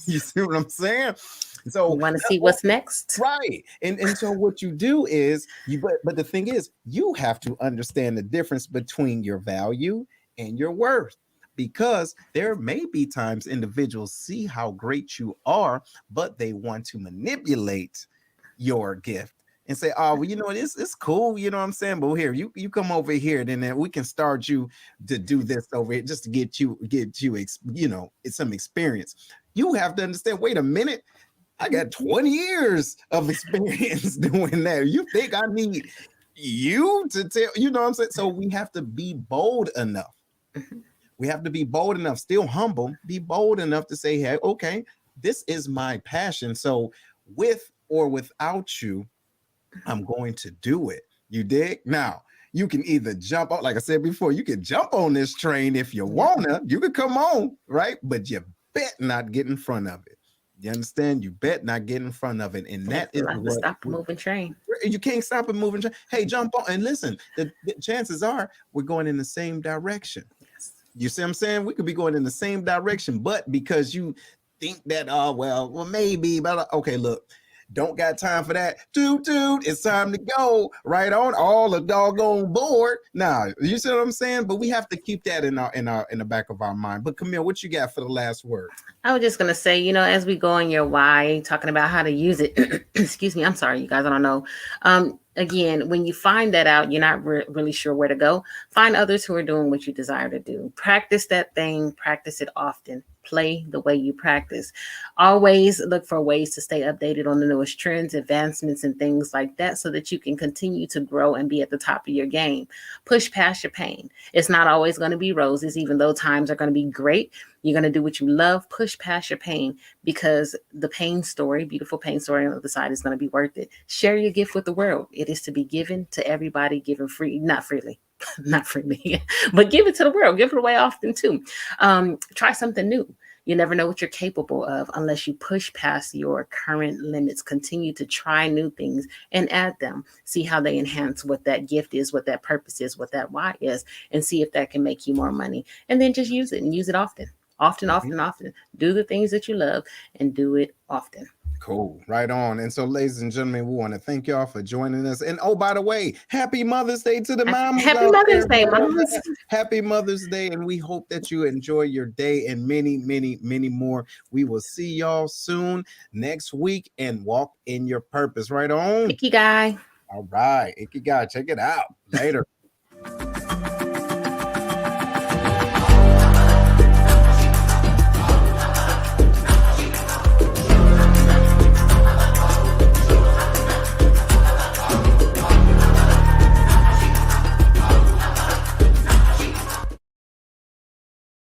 You see what I'm saying? So you want to see what's next, right? And so what you do is but the thing is, you have to understand the difference between your value and your worth, because there may be times individuals see how great you are, but they want to manipulate your gift and say, oh, well, it's cool, you know what I'm saying? But here, you come over here, then we can start you to do this over here just to get you some experience. You have to understand, wait a minute, I got 20 years of experience doing that. You think I need you to tell, you know what I'm saying? So we have to be bold enough. We have to be bold enough, still humble, be bold enough to say, hey, okay, this is my passion. So with or without you, I'm going to do it. You dig? Now, you can either jump on, like I said before, you can jump on this train if you wanna. You can come on, right? But you bet not get in front of it. You understand? You bet not get in front of it. And that is what stop a moving train. You can't stop a moving train. Hey, jump on and listen. The chances are we're going in the same direction. Yes. You see what I'm saying? We could be going in the same direction, but because you think that, well, maybe, but okay, look, Don't got time for that. Dude, it's time to go. Right on, all the doggone board. Now, you see what I'm saying? But we have to keep that in the back of our mind. But Camille, what you got for the last word? I was just going to say, as we go in your why, talking about how to use it, excuse me, I'm sorry, you guys, I don't know. Again, when you find that out, you're not really sure where to go. Find others who are doing what you desire to do. Practice that thing, practice it often. Play the way you practice. Always look for ways to stay updated on the newest trends, advancements, and things like that so that you can continue to grow and be at the top of your game. Push past your pain. It's not always going to be roses, even though times are going to be great. You're going to do what you love. Push past your pain because the pain story, beautiful pain story on the other side is going to be worth it. Share your gift with the world. It is to be given to everybody, given free, not freely, not freely, but give it to the world. Give it away often too. Try something new. You never know what you're capable of unless you push past your current limits. Continue to try new things and add them. See how they enhance what that gift is, what that purpose is, what that why is, and see if that can make you more money. And then just use it and use it often. Often. Do the things that you love and do it often. Cool. Right on. And so, ladies and gentlemen, we want to thank y'all for joining us. And oh, by the way, happy Mother's Day to the moms. Happy Mother's Day, moms. Happy Mother's Day. And we hope that you enjoy your day and many, many, many more. We will see y'all soon next week and walk in your purpose. Right on. Ikigai. All right. Ikigai. Check it out. Later.